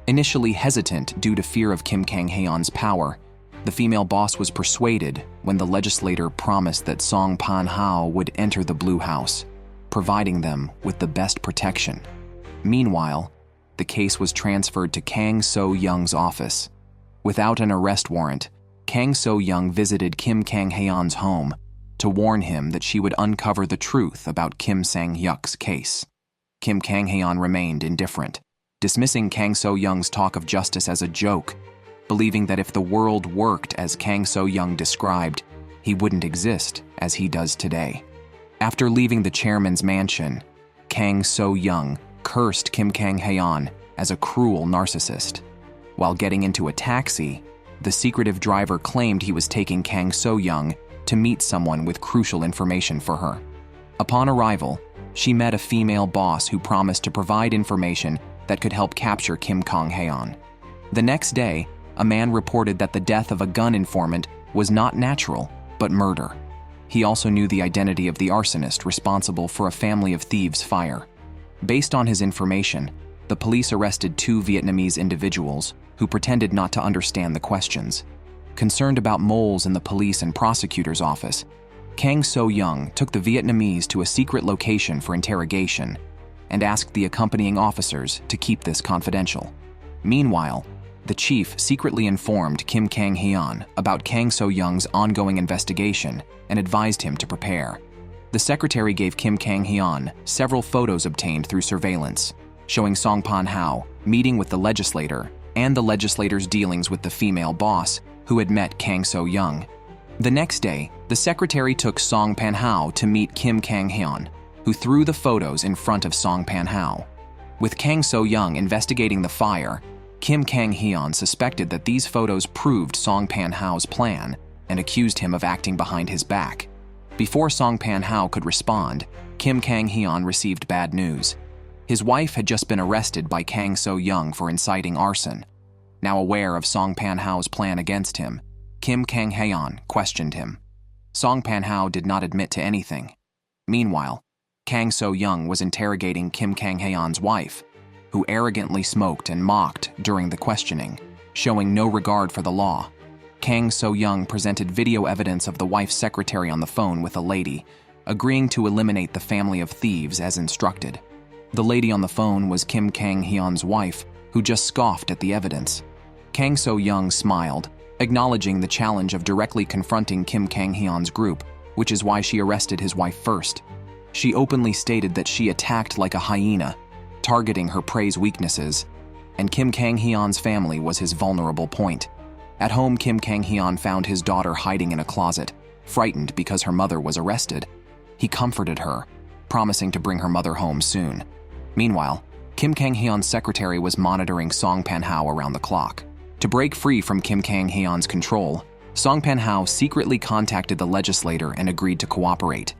Initially hesitant due to fear of Kim Kang-heon's power, the female boss was persuaded when the legislator promised that Song Pan-hao would enter the Blue House, providing them with the best protection. Meanwhile, the case was transferred to Kang So-young's office. Without an arrest warrant, Kang So-young visited Kim Kang-heon's home to warn him that she would uncover the truth about Kim Sang-hyuk's case. Kim Kang-heon remained indifferent, dismissing Kang So-young's talk of justice as a joke, believing that if the world worked as Kang So-young described, he wouldn't exist as he does today. After leaving the chairman's mansion, Kang So-young cursed Kim Kang-heon as a cruel narcissist. While getting into a taxi, the secretive driver claimed he was taking Kang So-young to meet someone with crucial information for her. Upon arrival, she met a female boss who promised to provide information that could help capture Kim Kang-heon. The next day, a man reported that the death of a gun informant was not natural, but murder. He also knew the identity of the arsonist responsible for a family of thieves' fire. Based on his information, the police arrested 2 Vietnamese individuals who pretended not to understand the questions. Concerned about moles in the police and prosecutor's office, Kang So-young took the Vietnamese to a secret location for interrogation and asked the accompanying officers to keep this confidential. Meanwhile, the chief secretly informed Kim Kang-heon about Kang So-young's ongoing investigation and advised him to prepare. The secretary gave Kim Kang-heon several photos obtained through surveillance, showing Song Pan-hao meeting with the legislator and the legislator's dealings with the female boss who had met Kang So-young. The next day, the secretary took Song Pan-hao to meet Kim Kang-heon, who threw the photos in front of Song Pan-hao. With Kang So-young investigating the fire, Kim Kang-heon suspected that these photos proved Song Pan-hao's plan and accused him of acting behind his back. Before Song Pan-hao could respond, Kim Kang-heon received bad news. His wife had just been arrested by Kang So-young for inciting arson. Now aware of Song Pan-hao's plan against him, Kim Kang-heon questioned him. Song Pan-hao did not admit to anything. Meanwhile, Kang So-young was interrogating Kim Kang-heon's wife, who arrogantly smoked and mocked during the questioning, showing no regard for the law. Kang So-young presented video evidence of the wife's secretary on the phone with a lady, agreeing to eliminate the family of thieves as instructed. The lady on the phone was Kim Kang-heon's wife, who just scoffed at the evidence. Kang So-young smiled, acknowledging the challenge of directly confronting Kim Kang-heon's group, which is why she arrested his wife first. She openly stated that she attacked like a hyena, targeting her prey's weaknesses, and Kim Kang-heon's family was his vulnerable point. At home, Kim Kang-heon found his daughter hiding in a closet, frightened because her mother was arrested. He comforted her, promising to bring her mother home soon. Meanwhile, Kim Kang-heon's secretary was monitoring Song Pan-hao around the clock. To break free from Kim Kang-heon's control, Song Pan-hao secretly contacted the legislator and agreed to cooperate.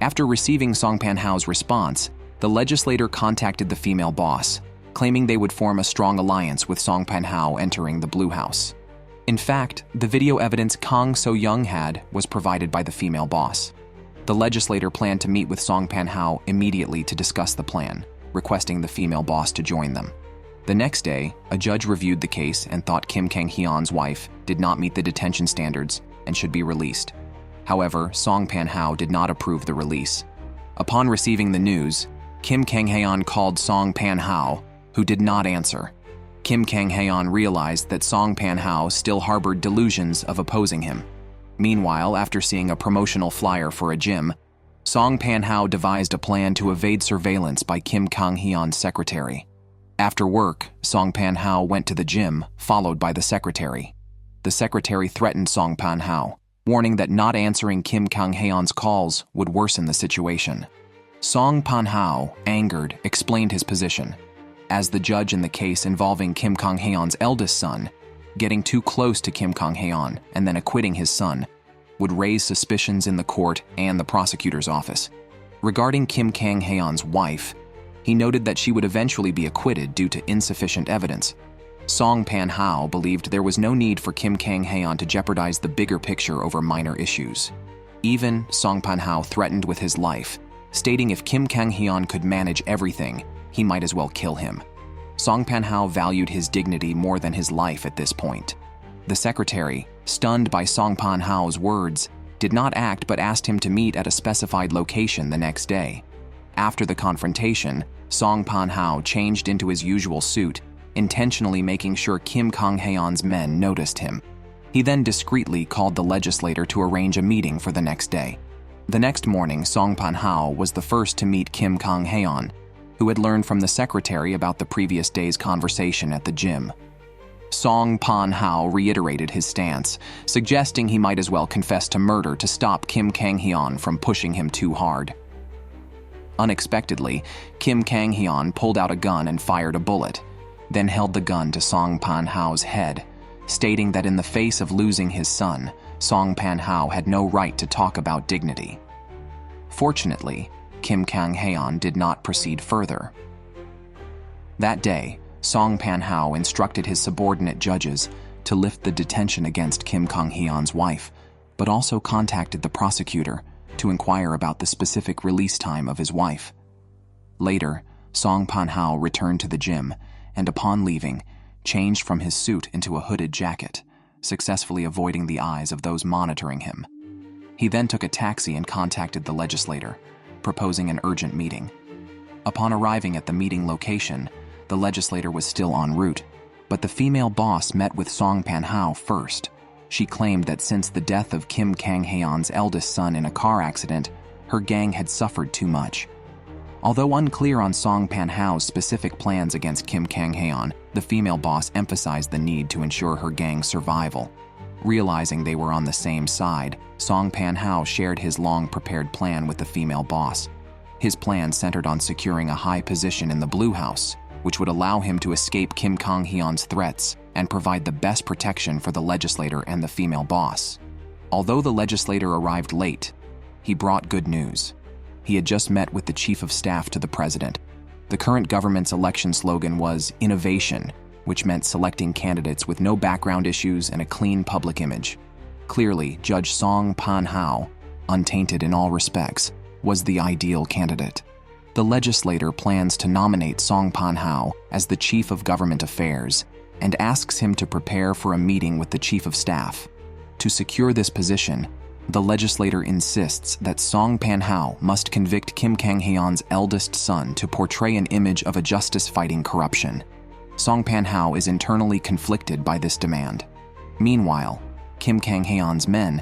After receiving Song Pan-hao's response, the legislator contacted the female boss, claiming they would form a strong alliance with Song Pan-hao entering the Blue House. In fact, the video evidence Kang So-young had was provided by the female boss. The legislator planned to meet with Song Pan-hao immediately to discuss the plan, requesting the female boss to join them. The next day, a judge reviewed the case and thought Kim Kang-heon's wife did not meet the detention standards and should be released. However, Song Pan-hao did not approve the release. Upon receiving the news, Kim Kang-heon called Song Pan-hao, who did not answer. Kim Kang-heon realized that Song Pan-hao still harbored delusions of opposing him. Meanwhile, after seeing a promotional flyer for a gym, Song Pan-hao devised a plan to evade surveillance by Kim Kang-heon's secretary. After work, Song Pan-hao went to the gym, followed by the secretary. The secretary threatened Song Pan-hao, warning that not answering Kim Kang-heon's calls would worsen the situation. Song Pan-hao, angered, explained his position. As the judge in the case involving Kim Kang-heon's eldest son, getting too close to Kim Kang-heon and then acquitting his son would raise suspicions in the court and the prosecutor's office. Regarding Kim Kang-heon's wife, he noted that she would eventually be acquitted due to insufficient evidence. Song Pan-hao believed there was no need for Kim Kang-heon to jeopardize the bigger picture over minor issues. Even Song Pan-hao threatened with his life, stating if Kim Kang-heon could manage everything, he might as well kill him. Song Pan-hao valued his dignity more than his life at this point. The secretary, stunned by Song Pan-hao's words, did not act but asked him to meet at a specified location the next day. After the confrontation, Song Pan-hao changed into his usual suit, intentionally making sure Kim Kang-heon's men noticed him. He then discreetly called the legislator to arrange a meeting for the next day. The next morning, Song Pan-hao was the first to meet Kim Kang-heon, who had learned from the secretary about the previous day's conversation at the gym. Song Pan-hao reiterated his stance, suggesting he might as well confess to murder to stop Kim Kang-heon from pushing him too hard. Unexpectedly, Kim Kang-heon pulled out a gun and fired a bullet, then held the gun to Song Pan-hao's head, stating that in the face of losing his son, Song Pan-hao had no right to talk about dignity. Fortunately, Kim Kang-heon did not proceed further. That day, Song Pan-hao instructed his subordinate judges to lift the detention against Kim Kang-heon's wife, but also contacted the prosecutor to inquire about the specific release time of his wife. Later, Song Pan-hao returned to the gym and, upon leaving, changed from his suit into a hooded jacket, successfully avoiding the eyes of those monitoring him. He then took a taxi and contacted the legislator, proposing an urgent meeting. Upon arriving at the meeting location, the legislator was still en route, but the female boss met with Song Pan-hao first. She claimed that since the death of Kim Kang-heon's eldest son in a car accident, her gang had suffered too much. Although unclear on Song Pan-hao's specific plans against Kim Kang-heon, the female boss emphasized the need to ensure her gang's survival. Realizing they were on the same side, Song Pan-hao shared his long-prepared plan with the female boss. His plan centered on securing a high position in the Blue House, which would allow him to escape Kim Kang-heon's threats and provide the best protection for the legislator and the female boss. Although the legislator arrived late, he brought good news. He had just met with the chief of staff to the president. The current government's election slogan was "Innovation," which meant selecting candidates with no background issues and a clean public image. Clearly, Judge Song Pan-hao, untainted in all respects, was the ideal candidate. The legislator plans to nominate Song Pan-hao as the Chief of Government Affairs and asks him to prepare for a meeting with the Chief of Staff. To secure this position, the legislator insists that Song Pan-hao must convict Kim Kang-heon's eldest son to portray an image of a justice fighting corruption. Song Pan-hao is internally conflicted by this demand. Meanwhile, Kim Kang-heon's men,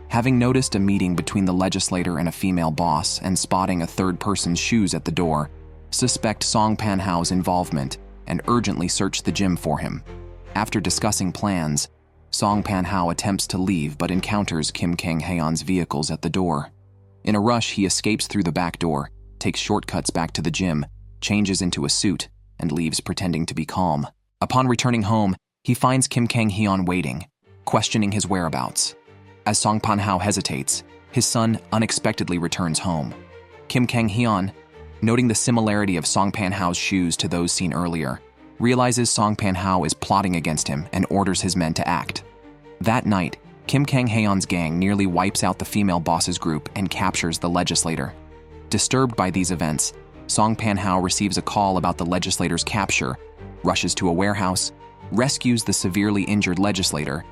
having noticed a meeting between the legislator and a female boss and spotting a third person's shoes at the door, suspect Song Pan-hao's involvement and urgently search the gym for him. After discussing plans, Song Pan-hao attempts to leave but encounters Kim Kang-heon's vehicles at the door. In a rush, he escapes through the back door, takes shortcuts back to the gym, changes into a suit, and leaves pretending to be calm. Upon returning home, he finds Kim Kang-heon waiting, questioning his whereabouts. As Song Pan-hao hesitates, his son unexpectedly returns home. Kim Kang-heon, noting the similarity of Song Pan-hao's shoes to those seen earlier, realizes Song Pan-hao is plotting against him and orders his men to act. That night, Kim Kang-heon's gang nearly wipes out the female boss's group and captures the legislator. Disturbed by these events, Song Pan-hao receives a call about the legislator's capture, rushes to a warehouse, rescues the severely injured legislator,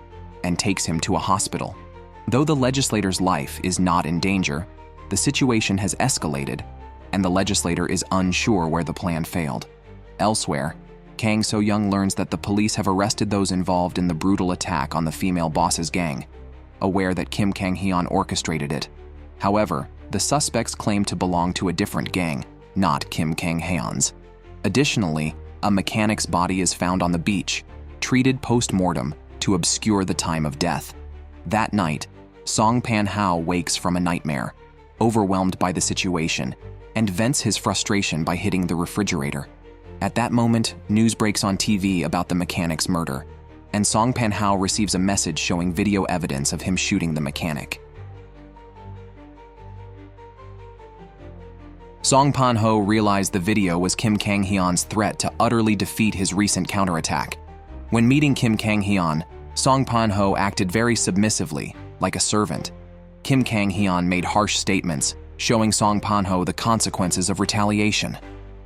and takes him to a hospital. Though the legislator's life is not in danger, the situation has escalated, and the legislator is unsure where the plan failed. Elsewhere, Kang So-young learns that the police have arrested those involved in the brutal attack on the female boss's gang, aware that Kim Kang-heon orchestrated it. However, the suspects claim to belong to a different gang, not Kim Kang-heon's. Additionally, a mechanic's body is found on the beach, treated post-mortem to obscure the time of death. That night, Song Pan-hao wakes from a nightmare, overwhelmed by the situation, and vents his frustration by hitting the refrigerator. At that moment, news breaks on TV about the mechanic's murder, and Song Pan-hao receives a message showing video evidence of him shooting the mechanic. Song Pan-ho realized the video was Kim Kang-heon's threat to utterly defeat his recent counterattack. When meeting Kim Kang-heon, Song Pan-ho acted very submissively, like a servant. Kim Kang-heon made harsh statements, showing Song Pan-ho the consequences of retaliation.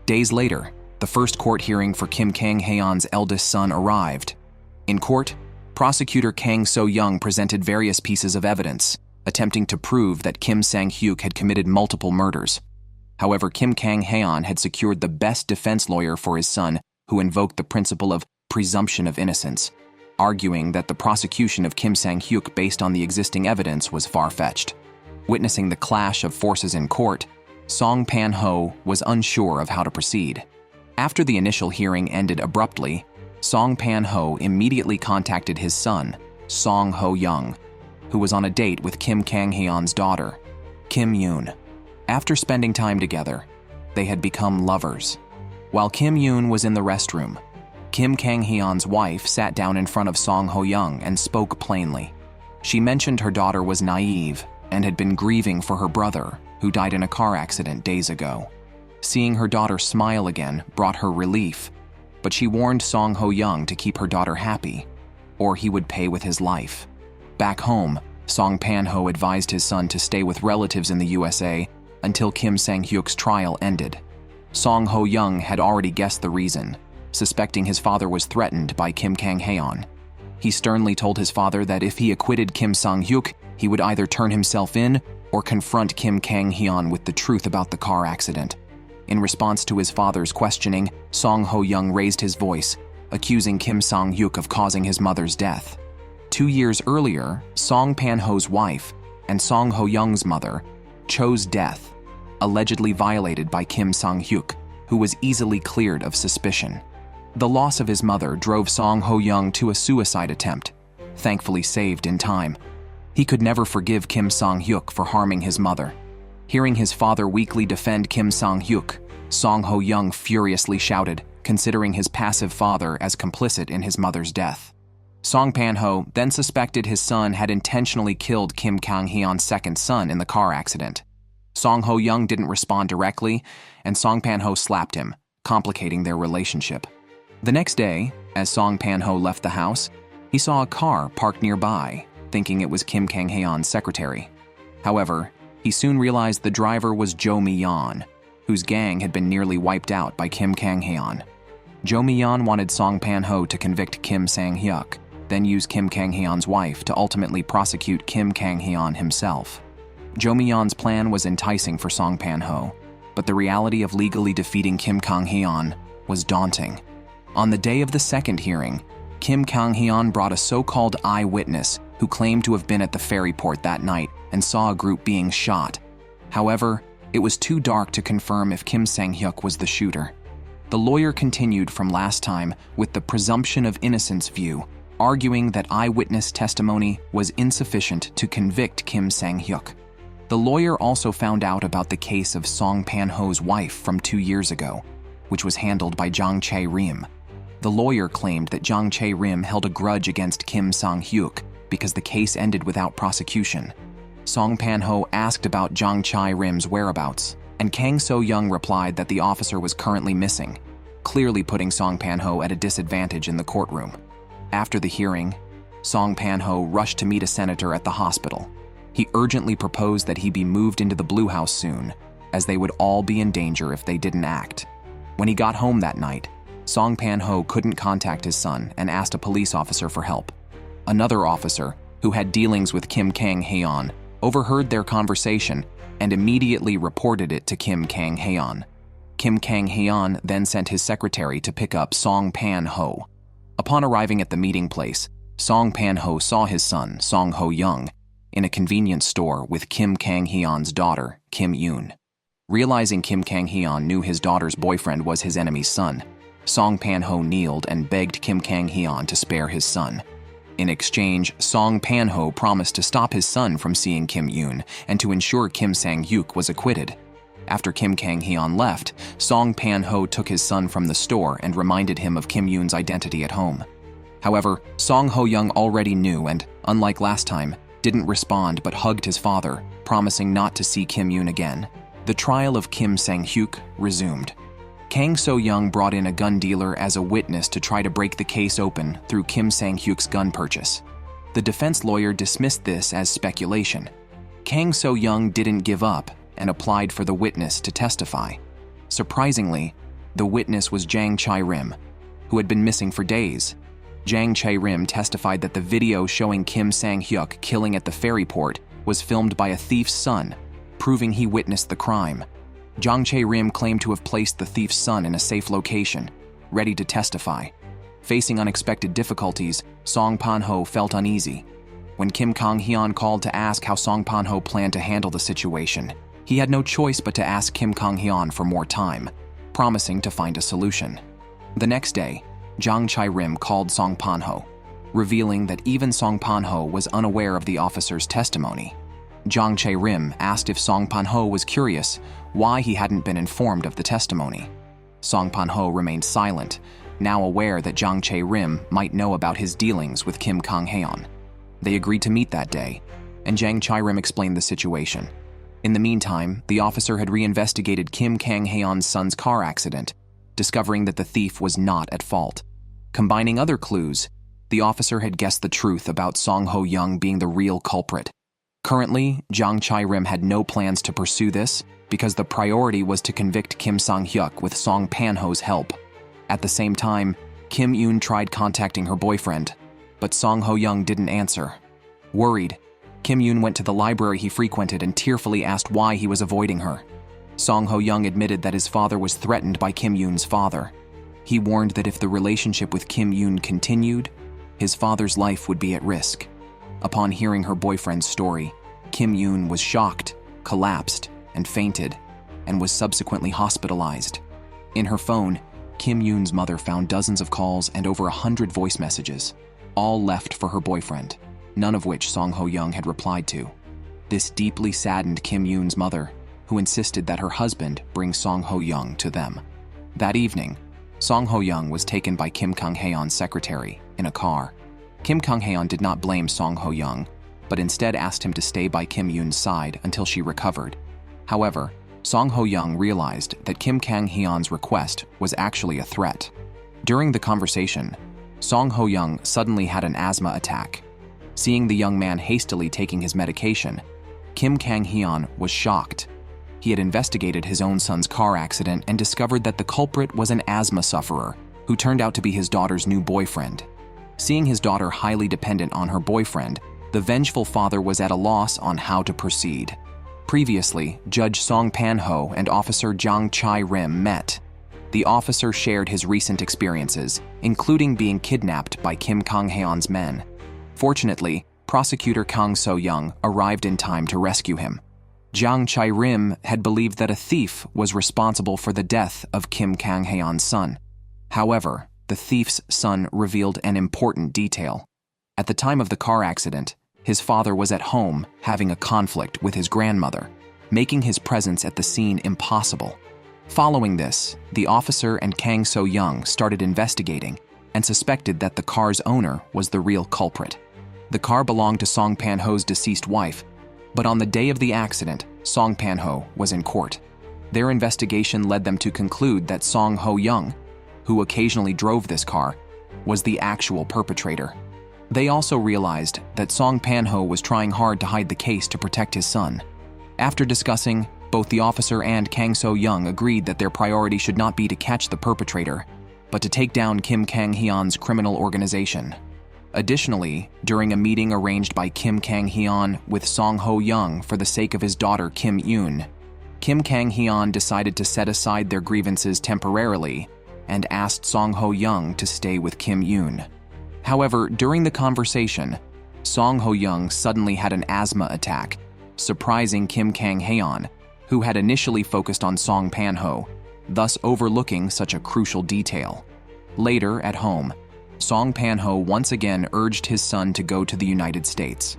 Days later, the first court hearing for Kim Kang-heon's eldest son arrived. In court, prosecutor Kang So-young presented various pieces of evidence, attempting to prove that Kim Sang-hyuk had committed multiple murders. However, Kim Kang-heon had secured the best defense lawyer for his son, who invoked the principle of presumption of innocence, arguing that the prosecution of Kim Sang-hyuk based on the existing evidence was far-fetched. Witnessing the clash of forces in court, Song Pan-ho was unsure of how to proceed. After the initial hearing ended abruptly, Song Pan-ho immediately contacted his son, Song Hao-yeong, who was on a date with Kim Kang-heon's daughter, Kim Yoon. After spending time together, they had become lovers. While Kim Yoon was in the restroom, Kim Kang-heon's wife sat down in front of Song Hao-yeong and spoke plainly. She mentioned her daughter was naive and had been grieving for her brother, who died in a car accident days ago. Seeing her daughter smile again brought her relief, but she warned Song Hao-yeong to keep her daughter happy, or he would pay with his life. Back home, Song Pan-ho advised his son to stay with relatives in the USA until Kim Sang-hyuk's trial ended. Song Hao-yeong had already guessed the reason, suspecting his father was threatened by Kim Kang-heon. He sternly told his father that if he acquitted Kim Sang-hyuk, he would either turn himself in or confront Kim Kang-heon with the truth about the car accident. In response to his father's questioning, Song Hao-yeong raised his voice, accusing Kim Sang-hyuk of causing his mother's death. 2 years earlier, Song Pan-ho's wife and Song Hao-yeong's mother chose death, allegedly violated by Kim Sang-hyuk, who was easily cleared of suspicion. The loss of his mother drove Song Hao-yeong to a suicide attempt, thankfully saved in time. He could never forgive Kim Sang-hyuk for harming his mother. Hearing his father weakly defend Kim Sang-hyuk, Song Hao-yeong furiously shouted, considering his passive father as complicit in his mother's death. Song Pan-ho then suspected his son had intentionally killed Kim Kang-heon's second son in the car accident. Song Hao-yeong didn't respond directly, and Song Pan-ho slapped him, complicating their relationship. The next day, as Song Pan-ho left the house, he saw a car parked nearby, thinking it was Kim Kang-heon's secretary. However, he soon realized the driver was Jo Mi-yeon, whose gang had been nearly wiped out by Kim Kang-heon. Jo Mi-yeon wanted Song Pan-ho to convict Kim Sang-hyuk, then use Kim Kang-heon's wife to ultimately prosecute Kim Kang-heon himself. Jo Mi-yeon's plan was enticing for Song Pan-ho, but the reality of legally defeating Kim Kang-heon was daunting. On the day of the second hearing, Kim Kang-heon brought a so-called eyewitness who claimed to have been at the ferry port that night and saw a group being shot. However, it was too dark to confirm if Kim Sang-hyuk was the shooter. The lawyer continued from last time with the presumption of innocence view, arguing that eyewitness testimony was insufficient to convict Kim Sang-hyuk. The lawyer also found out about the case of Song Pan-ho's wife from 2 years ago. which was handled by Jang Chae-rim. The lawyer claimed that Jang Chae-rim held a grudge against Kim Sang-hyuk because the case ended without prosecution. Song Pan-ho asked about Jang Chae-rim's whereabouts, and Kang So-young replied that the officer was currently missing, clearly putting Song Pan-ho at a disadvantage in the courtroom. After the hearing, Song Pan-ho rushed to meet a senator at the hospital. He urgently proposed that he be moved into the Blue House soon, as they would all be in danger if they didn't act. When he got home that night, Song Pan-ho couldn't contact his son and asked a police officer for help. Another officer, who had dealings with Kim Kang-heon, overheard their conversation and immediately reported it to Kim Kang-heon. Kim Kang-heon then sent his secretary to pick up Song Pan-ho. Upon arriving at the meeting place, Song Pan-ho saw his son, Song Hao-yeong, in a convenience store with Kim Kang-heon's daughter, Kim Yoon. Realizing Kim Kang-heon knew his daughter's boyfriend was his enemy's son, Song Pan-ho kneeled and begged Kim Kang-heon to spare his son. In exchange, Song Pan-ho promised to stop his son from seeing Kim Yoon and to ensure Kim Sang-hyuk was acquitted. After Kim Kang-heon left, Song Pan-ho took his son from the store and reminded him of Kim Yoon's identity at home. However, Song Ho-yeong already knew and, unlike last time, didn't respond but hugged his father, promising not to see Kim Yoon again. The trial of Kim Sang-hyuk resumed. Kang So-young brought in a gun dealer as a witness to try to break the case open through Kim Sang-hyuk's gun purchase. The defense lawyer dismissed this as speculation. Kang So-young didn't give up and applied for the witness to testify. Surprisingly, the witness was Jang Chae-rim, who had been missing for days. Jang Chae-rim testified that the video showing Kim Sang-hyuk killing at the ferry port was filmed by a thief's son, proving he witnessed the crime. Jang Chae-rim claimed to have placed the thief's son in a safe location, ready to testify. Facing unexpected difficulties, Song Pan-ho felt uneasy. When Kim Kang-heon called to ask how Song Pan-ho planned to handle the situation, he had no choice but to ask Kim Kang-heon for more time, promising to find a solution. The next day, Jang Chae-rim called Song Pan-ho, revealing that even Song Pan-ho was unaware of the officer's testimony. Jang Chae-rim asked if Song Pan-ho was curious why he hadn't been informed of the testimony. Song Pan-ho remained silent, now aware that Jang Chae-rim might know about his dealings with Kim Kang-heon. They agreed to meet that day, and Jang Chae-rim explained the situation. In the meantime, the officer had reinvestigated Kim Kang-heon's son's car accident, discovering that the thief was not at fault. Combining other clues, the officer had guessed the truth about Song Hao-yeong being the real culprit. Currently, Jang Chae-rim had no plans to pursue this because the priority was to convict Kim Sang-hyuk with Song Pan-ho's help. At the same time, Kim Yoon tried contacting her boyfriend, but Song Hao-yeong didn't answer. Worried, Kim Yoon went to the library he frequented and tearfully asked why he was avoiding her. Song Hao-yeong admitted that his father was threatened by Kim Yoon's father. He warned that if the relationship with Kim Yoon continued, his father's life would be at risk. Upon hearing her boyfriend's story, Kim Yoon was shocked, collapsed, and fainted, and was subsequently hospitalized. In her phone, Kim Yoon's mother found dozens of calls and over 100 voice messages, all left for her boyfriend, none of which Song Hao-yeong had replied to. This deeply saddened Kim Yoon's mother, who insisted that her husband bring Song Hao-yeong to them. That evening, Song Hao-yeong was taken by Kim Kang-heon's secretary in a car. Kim Kang-heon did not blame Song Hao-yeong, but instead asked him to stay by Kim Yoon's side until she recovered. However, Song Hao-yeong realized that Kim Kang-heon's request was actually a threat. During the conversation, Song Hao-yeong suddenly had an asthma attack. Seeing the young man hastily taking his medication, Kim Kang-heon was shocked. He had investigated his own son's car accident and discovered that the culprit was an asthma sufferer who turned out to be his daughter's new boyfriend. Seeing his daughter highly dependent on her boyfriend, the vengeful father was at a loss on how to proceed. Previously, Judge Song Pan-hao and Officer Jang Chae-rim met. The officer shared his recent experiences, including being kidnapped by Kim Kang-heon's men. Fortunately, prosecutor Kang So-young arrived in time to rescue him. Jang Chae-rim had believed that a thief was responsible for the death of Kim Kang-heon's son. However, the thief's son revealed an important detail. At the time of the car accident, his father was at home having a conflict with his grandmother, making his presence at the scene impossible. Following this, the officer and Kang So-young started investigating and suspected that the car's owner was the real culprit. The car belonged to Song Pan-ho's deceased wife, but on the day of the accident, Song Pan-ho was in court. Their investigation led them to conclude that Song Hao-yeong, who occasionally drove this car, was the actual perpetrator. They also realized that Song Pan-ho was trying hard to hide the case to protect his son. After discussing, both the officer and Kang So-young agreed that their priority should not be to catch the perpetrator, but to take down Kim Kang-heon's criminal organization. Additionally, during a meeting arranged by Kim Kang-heon with Song Hao-yeong for the sake of his daughter Kim Yoon, Kim Kang-heon decided to set aside their grievances temporarily and asked Song Hao-yeong to stay with Kim Yoon. However, during the conversation, Song Hao-yeong suddenly had an asthma attack, surprising Kim Kang-heon, who had initially focused on Song Pan-ho, thus overlooking such a crucial detail. Later, at home, Song Pan-ho once again urged his son to go to the United States.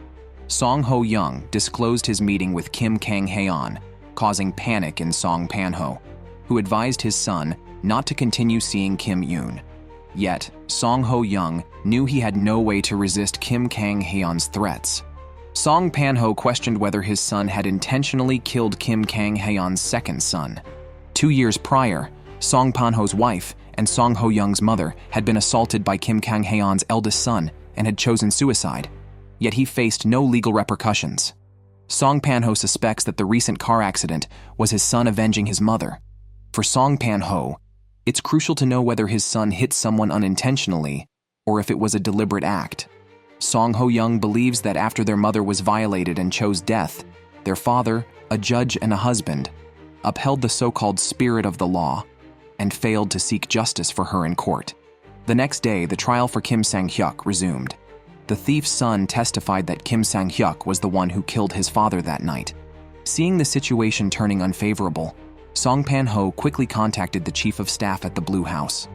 Song Hao-yeong disclosed his meeting with Kim Kang-heon, causing panic in Song Pan-ho, who advised his son not to continue seeing Kim Yoon. Yet, Song Hao-yeong knew he had no way to resist Kim Kang-heon's threats. Song Pan-ho questioned whether his son had intentionally killed Kim Kang-heon's second son. 2 years prior, Song Pan-ho's wife and Song Hao-yeong's mother had been assaulted by Kim Kang-heon's eldest son and had chosen suicide, yet he faced no legal repercussions. Song Pan-ho suspects that the recent car accident was his son avenging his mother. For Song Pan-ho, it's crucial to know whether his son hit someone unintentionally or if it was a deliberate act. Song Hao-yeong believes that after their mother was violated and chose death, their father, a judge and a husband, upheld the so-called spirit of the law and failed to seek justice for her in court. The next day, the trial for Kim Sang-hyuk resumed. The thief's son testified that Kim Sang-hyuk was the one who killed his father that night. Seeing the situation turning unfavorable, Song Pan-ho quickly contacted the chief of staff at the Blue House.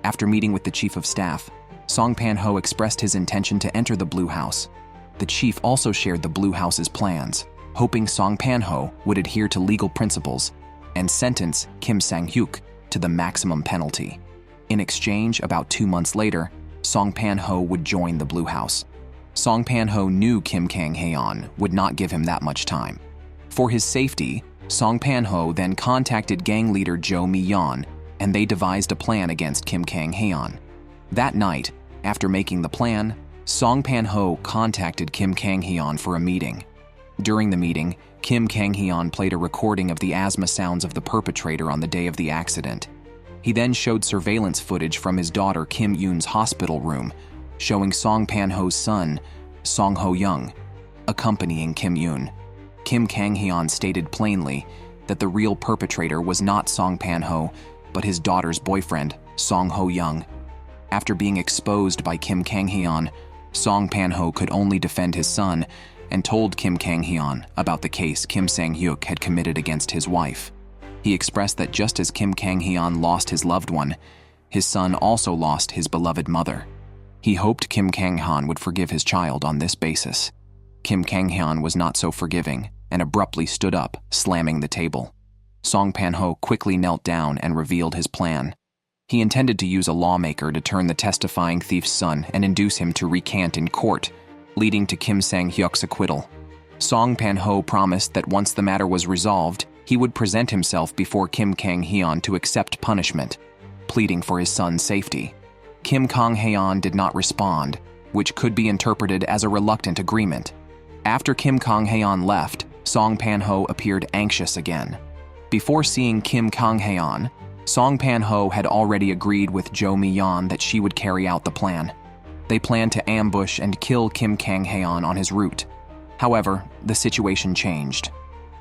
After meeting with the chief of staff, Song Pan-ho expressed his intention to enter the Blue House. The chief also shared the Blue House's plans, hoping Song Pan-ho would adhere to legal principles and sentence Kim Sang-hyuk to the maximum penalty. In exchange, about 2 months later, Song Pan-ho would join the Blue House. Song Pan-ho knew Kim Kang-heon would not give him that much time. For his safety, Song Pan-ho then contacted gang leader Jo Mi-yeon, and they devised a plan against Kim Kang-heon. That night, after making the plan, Song Pan-ho contacted Kim Kang-heon for a meeting. During the meeting, Kim Kang-heon played a recording of the asthma sounds of the perpetrator on the day of the accident. He then showed surveillance footage from his daughter Kim Yoon's hospital room, showing Song Pan-ho's son, Song Hao-yeong, accompanying Kim Yoon. Kim Kang-heon stated plainly that the real perpetrator was not Song Pan-ho, but his daughter's boyfriend, Song Hao-yeong. After being exposed by Kim Kang-heon, Song Pan-ho could only defend his son and told Kim Kang-heon about the case Kim Sang-hyuk had committed against his wife. He expressed that just as Kim Kang-heon lost his loved one, his son also lost his beloved mother. He hoped Kim Kang-heon would forgive his child on this basis. Kim Kang-heon was not so forgiving and abruptly stood up, slamming the table. Song Pan-ho quickly knelt down and revealed his plan. He intended to use a lawmaker to turn the testifying thief's son and induce him to recant in court, leading to Kim Sang-hyuk's acquittal. Song Pan-ho promised that once the matter was resolved, he would present himself before Kim Kang-heon to accept punishment, pleading for his son's safety. Kim Kang-heon did not respond, which could be interpreted as a reluctant agreement. After Kim Kang-heon left, Song Pan-ho appeared anxious again. Before seeing Kim Kang-heon, Song Pan-ho had already agreed with Jo Mi-yeon that she would carry out the plan. They planned to ambush and kill Kim Kang-heon on his route. However, the situation changed.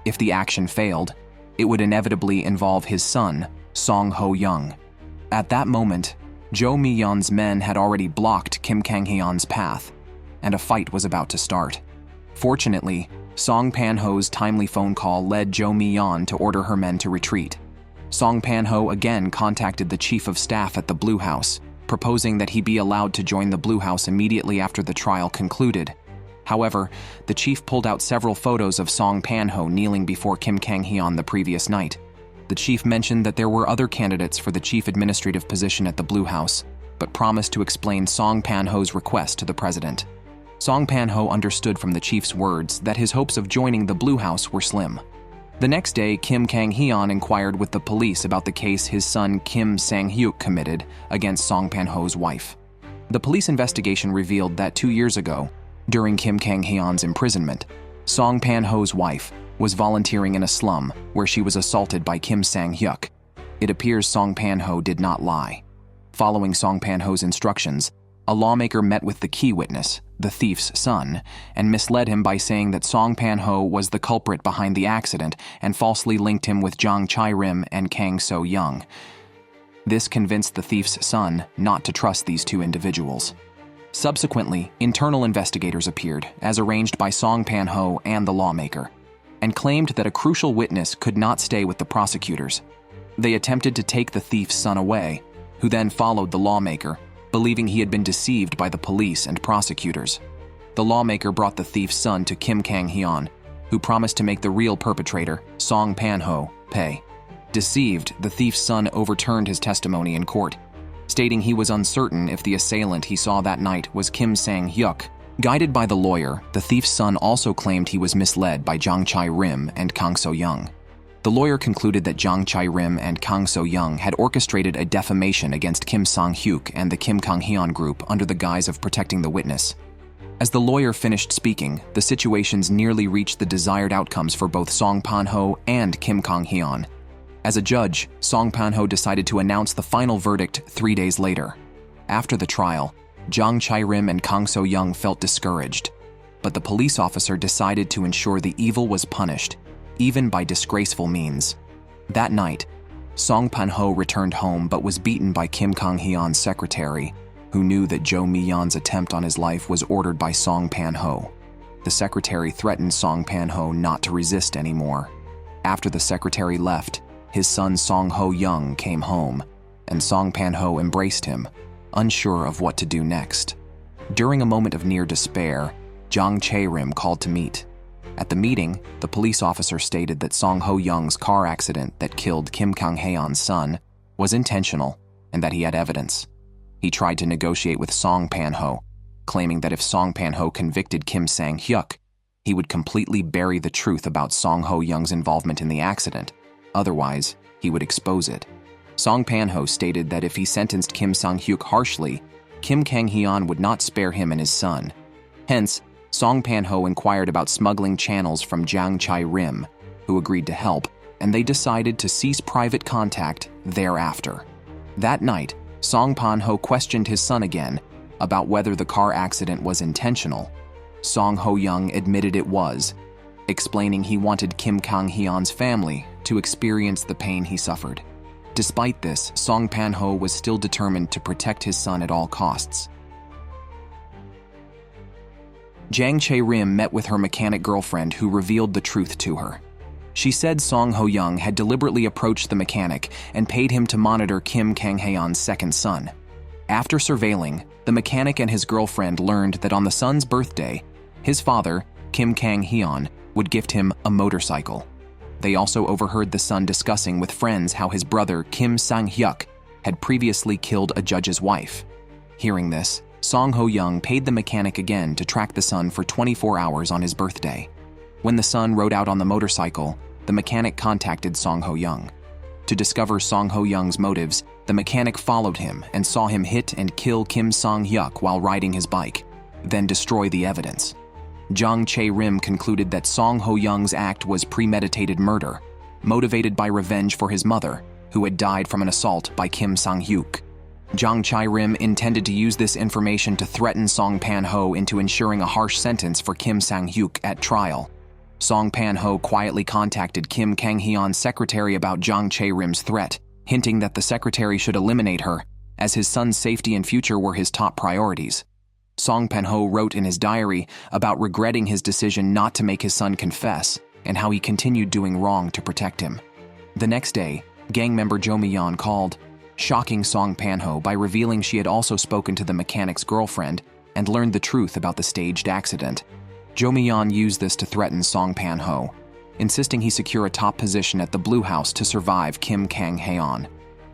If the action failed, it would inevitably involve his son, Song Hao-yeong. At that moment, Jo Mi-yeon's men had already blocked Kim Kang-heon's path, and a fight was about to start. Fortunately, Song Pan-ho's timely phone call led Jo Mi-yeon to order her men to retreat. Song Pan-ho again contacted the chief of staff at the Blue House, proposing that he be allowed to join the Blue House immediately after the trial concluded. However, the chief pulled out several photos of Song Pan-ho kneeling before Kim Kang-heon the previous night. the chief mentioned that there were other candidates for the chief administrative position at the Blue House, but promised to explain Song Pan-ho's request to the president. Song Pan-ho understood from the chief's words that his hopes of joining the Blue House were slim. The next day, Kim Kang-heon inquired with the police about the case his son Kim Sang-hyuk committed against Song Pan-ho's wife. The police investigation revealed that 2 years ago, during Kim Kang-heon's imprisonment, Song Pan-ho's wife was volunteering in a slum where she was assaulted by Kim Sang-hyuk. It appears Song Pan-ho did not lie. Following Song Pan-ho's instructions, a lawmaker met with the key witness, the thief's son, and misled him by saying that Song Pan-ho was the culprit behind the accident and falsely linked him with Jang Chae-rim and Kang So-young. This convinced the thief's son not to trust these two individuals. Subsequently, internal investigators appeared, as arranged by Song Pan-ho and the lawmaker, and claimed that a crucial witness could not stay with the prosecutors. They attempted to take the thief's son away, who then followed the lawmaker, believing he had been deceived by the police and prosecutors. The lawmaker brought the thief's son to Kim Kang-heon, who promised to make the real perpetrator, Song Pan-ho, pay. Deceived, the thief's son overturned his testimony in court, stating he was uncertain if the assailant he saw that night was Kim Sang-hyuk. Guided by the lawyer, the thief's son also claimed he was misled by Jang Chae-rim and Kang So-young. The lawyer concluded that Jang Chae-rim and Kang So-young had orchestrated a defamation against Kim Sang-hyuk and the Kim Kang-heon group under the guise of protecting the witness. As the lawyer finished speaking, the situations nearly reached the desired outcomes for both Song Pan-ho and Kim Kang-heon. As a judge, Song Pan-ho decided to announce the final verdict 3 days later. After the trial, Jang Chae-rim and Kang So-young felt discouraged, but the police officer decided to ensure the evil was punished, even by disgraceful means. That night, Song Pan-ho returned home but was beaten by Kim Kang-heon's secretary, who knew that Jo Mi-yeon's attempt on his life was ordered by Song Pan-ho. The secretary threatened Song Pan-ho not to resist anymore. After the secretary left, his son Song Hao-yeong came home, and Song Pan-ho embraced him, unsure of what to do next. During a moment of near despair, Jang Chae-rim called to meet. At the meeting, the police officer stated that Song Hao-yeong's car accident that killed Kim Kang-heon's son was intentional and that he had evidence. He tried to negotiate with Song Pan-ho, claiming that if Song Pan-ho convicted Kim Sang-hyuk, he would completely bury the truth about Song Hao-yeong's involvement in the accident. Otherwise, he would expose it. Song Pan-ho stated that if he sentenced Kim Sang-hyuk harshly, Kim Kang-heon would not spare him and his son. Hence, Song Pan-ho inquired about smuggling channels from Jang Chae-rim, who agreed to help, and they decided to cease private contact thereafter. That night, Song Pan-ho questioned his son again about whether the car accident was intentional. Song Hao-yeong admitted it was, explaining he wanted Kim Kang-heon's family to experience the pain he suffered. Despite this, Song Pan-ho was still determined to protect his son at all costs. Jang Chae-rim met with her mechanic girlfriend who revealed the truth to her. She said Song Hao-yeong had deliberately approached the mechanic and paid him to monitor Kim Kang-heon's second son. After surveilling, the mechanic and his girlfriend learned that on the son's birthday, his father, Kim Kang-heon, would gift him a motorcycle. They also overheard the son discussing with friends how his brother, Kim Sang-hyuk, had previously killed a judge's wife. Hearing this, Song Hao-yeong paid the mechanic again to track the son for 24 hours on his birthday. When the son rode out on the motorcycle, the mechanic contacted Song Hao-yeong. To discover Song Hao-yeong's motives, the mechanic followed him and saw him hit and kill Kim Sang-hyuk while riding his bike, then destroy the evidence. Jang Chae-rim concluded that Song Hao-yeong's act was premeditated murder, motivated by revenge for his mother, who had died from an assault by Kim Sang-hyuk. Jang Chae-rim intended to use this information to threaten Song Pan-ho into ensuring a harsh sentence for Kim Sang-hyuk at trial. Song Pan-ho quietly contacted Kim Kang-heon's secretary about Jang Chae-rim's threat, hinting that the secretary should eliminate her, as his son's safety and future were his top priorities. Song Pan-ho wrote in his diary about regretting his decision not to make his son confess and how he continued doing wrong to protect him. The next day, gang member Jo Mi-yeon called, shocking Song Pan-ho by revealing she had also spoken to the mechanic's girlfriend and learned the truth about the staged accident. Jo Mi-yeon used this to threaten Song Pan-ho. insisting he secure a top position at the Blue House to survive Kim Kang-heon.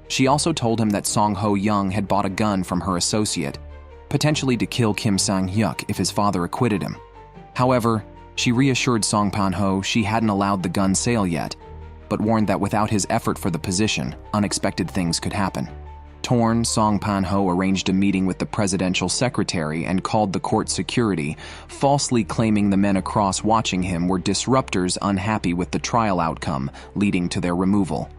She also told him that Song Hao-yeong had bought a gun from her associate, potentially to kill Kim Sang-hyuk if his father acquitted him. However, she reassured Song Pan-ho she hadn't allowed the gun sale yet, but warned that without his effort for the position, unexpected things could happen. Torn, Song Pan-ho arranged a meeting with the presidential secretary and called the court security, falsely claiming the men across watching him were disruptors unhappy with the trial outcome, leading to their removal.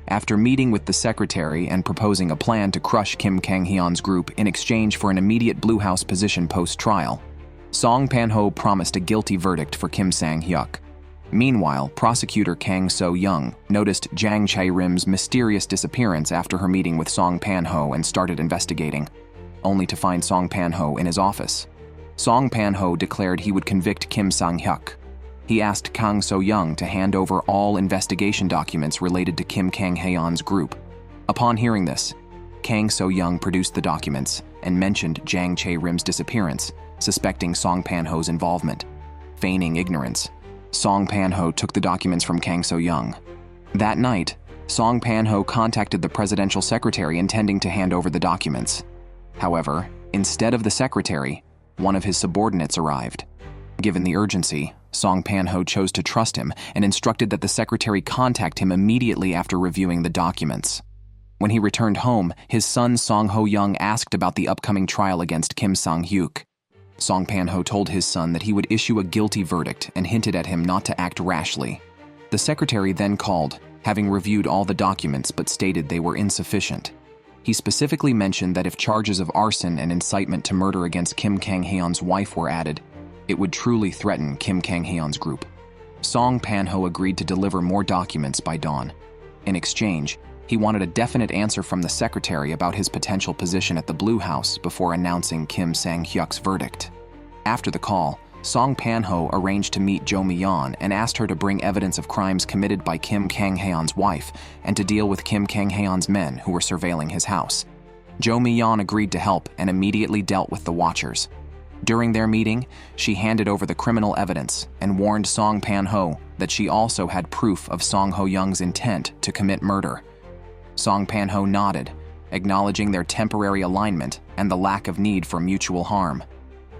After meeting with the secretary and proposing a plan to crush Kim Kang-heon's group in exchange for an immediate Blue House position post-trial, Song Pan-ho promised a guilty verdict for Kim Sang-hyuk. Meanwhile, prosecutor Kang So-young noticed Jang Chae-rim's mysterious disappearance after her meeting with Song Pan-ho and started investigating, only to find Song Pan-ho in his office. Song Pan-ho declared he would convict Kim Sang-hyuk. He asked Kang So-young to hand over all investigation documents related to Kim Kang-heon's group. Upon hearing this, Kang So-young produced the documents and mentioned Jang Chae-rim's disappearance, suspecting Song Pan-ho's involvement. Feigning ignorance, Song Pan-ho took the documents from Kang So-young. That night, Song Pan-ho contacted the presidential secretary intending to hand over the documents. However, instead of the secretary, one of his subordinates arrived. Given the urgency, Song Pan-ho chose to trust him and instructed that the secretary contact him immediately after reviewing the documents. When he returned home, his son Song Hao-yeong asked about the upcoming trial against Kim Sang-hyuk. Song Pan-ho told his son that he would issue a guilty verdict and hinted at him not to act rashly. The secretary then called, having reviewed all the documents but stated they were insufficient. He specifically mentioned that if charges of arson and incitement to murder against Kim Kang-heon's wife were added, it would truly threaten Kim Kang-heon's group. Song Pan-ho agreed to deliver more documents by dawn. In exchange, he wanted a definite answer from the secretary about his potential position at the Blue House before announcing Kim Sang-hyuk's verdict. After the call, Song Pan-ho arranged to meet Jo Mi-yeon and asked her to bring evidence of crimes committed by Kim Kang-heon's wife and to deal with Kim Kang-heon's men who were surveilling his house. Jo Mi-yeon agreed to help and immediately dealt with the watchers. During their meeting, she handed over the criminal evidence and warned Song Pan-ho that she also had proof of Song Hao-yeong's intent to commit murder. Song Pan-ho nodded, acknowledging their temporary alignment and the lack of need for mutual harm.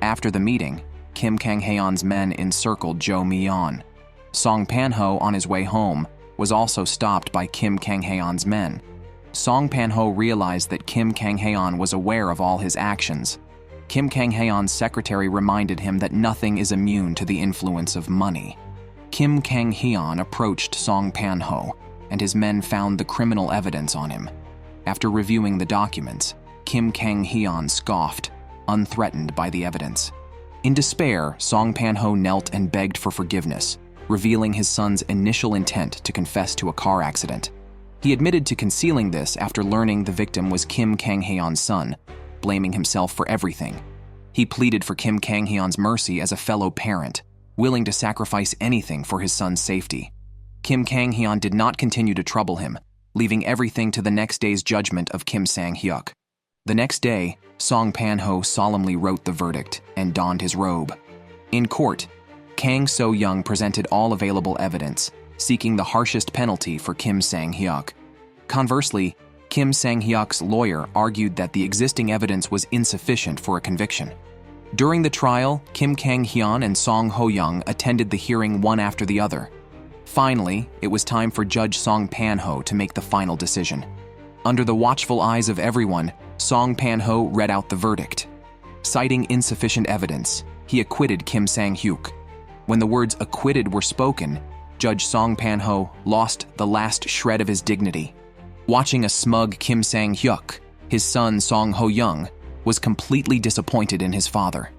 After the meeting, Kim Kang-heon's men encircled Jo Mi-yeon. Song Pan-ho, on his way home, was also stopped by Kim Kang-heon's men. Song Pan-ho realized that Kim Kang-heon was aware of all his actions. Kim Kang-heon's secretary reminded him that nothing is immune to the influence of money. Kim Kang-heon approached Song Pan-ho, and his men found the criminal evidence on him. After reviewing the documents, Kim Kang-heon scoffed, unthreatened by the evidence. In despair, Song Pan-ho knelt and begged for forgiveness, revealing his son's initial intent to confess to a car accident. He admitted to concealing this after learning the victim was Kim Kang-heon's son, blaming himself for everything. He pleaded for Kim Kang-heon's mercy as a fellow parent, willing to sacrifice anything for his son's safety. Kim Kang-heon did not continue to trouble him, leaving everything to the next day's judgment of Kim Sang-hyuk. The next day, Song Pan-ho solemnly wrote the verdict and donned his robe. In court, Kang So-young presented all available evidence, seeking the harshest penalty for Kim Sang-hyuk. Conversely, Kim Sang-hyuk's lawyer argued that the existing evidence was insufficient for a conviction. During the trial, Kim Kang-heon and Song Hao-yeong attended the hearing one after the other. Finally, it was time for Judge Song Pan-ho to make the final decision. Under the watchful eyes of everyone, Song Pan-ho read out the verdict. Citing insufficient evidence, he acquitted Kim Sang-hyuk. When the words acquitted were spoken, Judge Song Pan-ho lost the last shred of his dignity. Watching a smug Kim Sang-hyuk, his son Song Hao-yeong was completely disappointed in his father.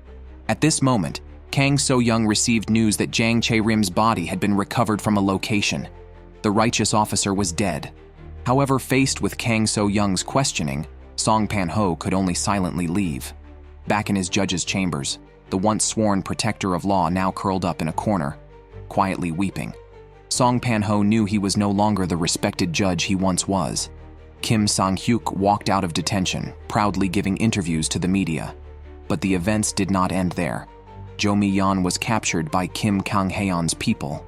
At this moment, Kang So-young received news that Jang Chae-rim's body had been recovered from a location. The righteous officer was dead. However, faced with Kang So-young's questioning, Song Pan-ho could only silently leave. Back in his judge's chambers, the once sworn protector of law now curled up in a corner, quietly weeping. Song Pan-ho knew he was no longer the respected judge he once was. Kim Sang-hyuk walked out of detention, proudly giving interviews to the media. But the events did not end there. Jo Mi-yeon was captured by Kim Kang-heon's people.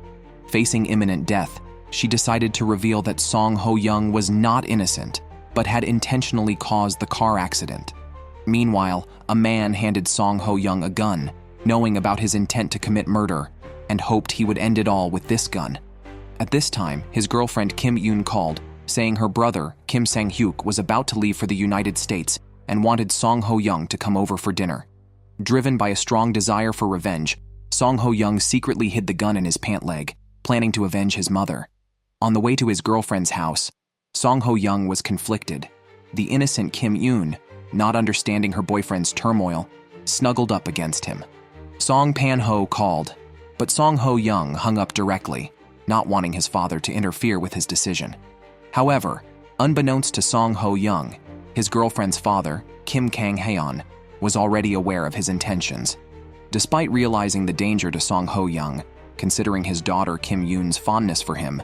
Facing imminent death, she decided to reveal that Song Hao-yeong was not innocent, but had intentionally caused the car accident. Meanwhile, a man handed Song Hao-yeong a gun, knowing about his intent to commit murder, and hoped he would end it all with this gun. At this time, his girlfriend Kim Yoon called, saying her brother, Kim Sang-hyuk, was about to leave for the United States and wanted Song Hao-yeong to come over for dinner. Driven by a strong desire for revenge, Song Hao-yeong secretly hid the gun in his pant leg, planning to avenge his mother. On the way to his girlfriend's house, Song Hao-yeong was conflicted. The innocent Kim Yoon, not understanding her boyfriend's turmoil, snuggled up against him. Song Pan-ho called, but Song Hao-yeong hung up directly, not wanting his father to interfere with his decision. However, unbeknownst to Song Hao-yeong, his girlfriend's father, Kim Kang-heon, was already aware of his intentions. Despite realizing the danger to Song Hao-yeong, considering his daughter Kim Yoon's fondness for him,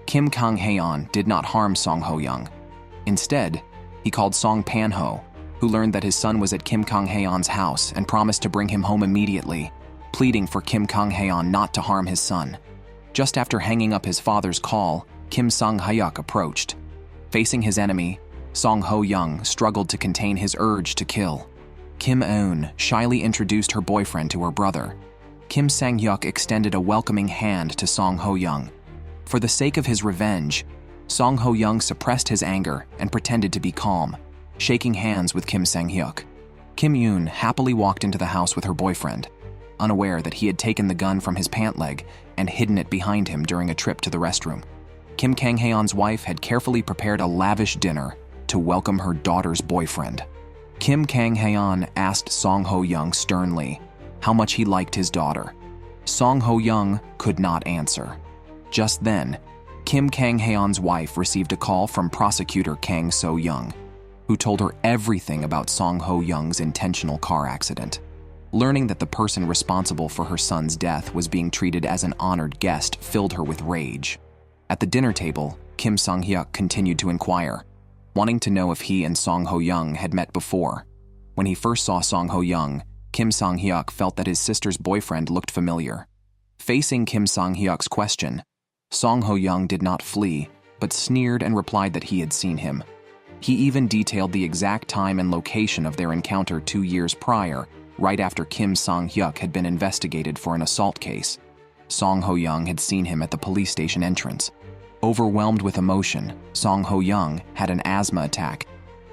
Kim Kang-heon did not harm Song Hao-yeong. Instead, he called Song Pan-ho, who learned that his son was at Kim Kang-heon's house and promised to bring him home immediately, pleading for Kim Kang-heon not to harm his son. Just after hanging up his father's call, Kim Sang-hyuk approached. Facing his enemy, Song Hao-yeong struggled to contain his urge to kill. Kim Eun shyly introduced her boyfriend to her brother. Kim Sang-hyuk extended a welcoming hand to Song Hao-yeong. For the sake of his revenge, Song Hao-yeong suppressed his anger and pretended to be calm, shaking hands with Kim Sang-hyuk. Kim Yoon happily walked into the house with her boyfriend, unaware that he had taken the gun from his pant leg and hidden it behind him during a trip to the restroom. Kim Kang-heon's wife had carefully prepared a lavish dinner to welcome her daughter's boyfriend. Kim Kang-heon asked Song Hao-yeong sternly how much he liked his daughter. Song Hao-yeong could not answer. Just then, Kim Kang-heon's wife received a call from prosecutor Kang So-young, who told her everything about Song Hao-yeong's intentional car accident. Learning that the person responsible for her son's death was being treated as an honored guest filled her with rage. At the dinner table, Kim Sang-hyuk continued to inquire, wanting to know if he and Song Hao-yeong had met before. When he first saw Song Hao-yeong, Kim Sang-hyuk felt that his sister's boyfriend looked familiar. Facing Kim Sang-hyuk's question, Song Hao-yeong did not flee, but sneered and replied that he had seen him. He even detailed the exact time and location of their encounter 2 years prior, right after Kim Sang-hyuk had been investigated for an assault case. Song Hao-yeong had seen him at the police station entrance. Overwhelmed with emotion, Song Hao-yeong had an asthma attack.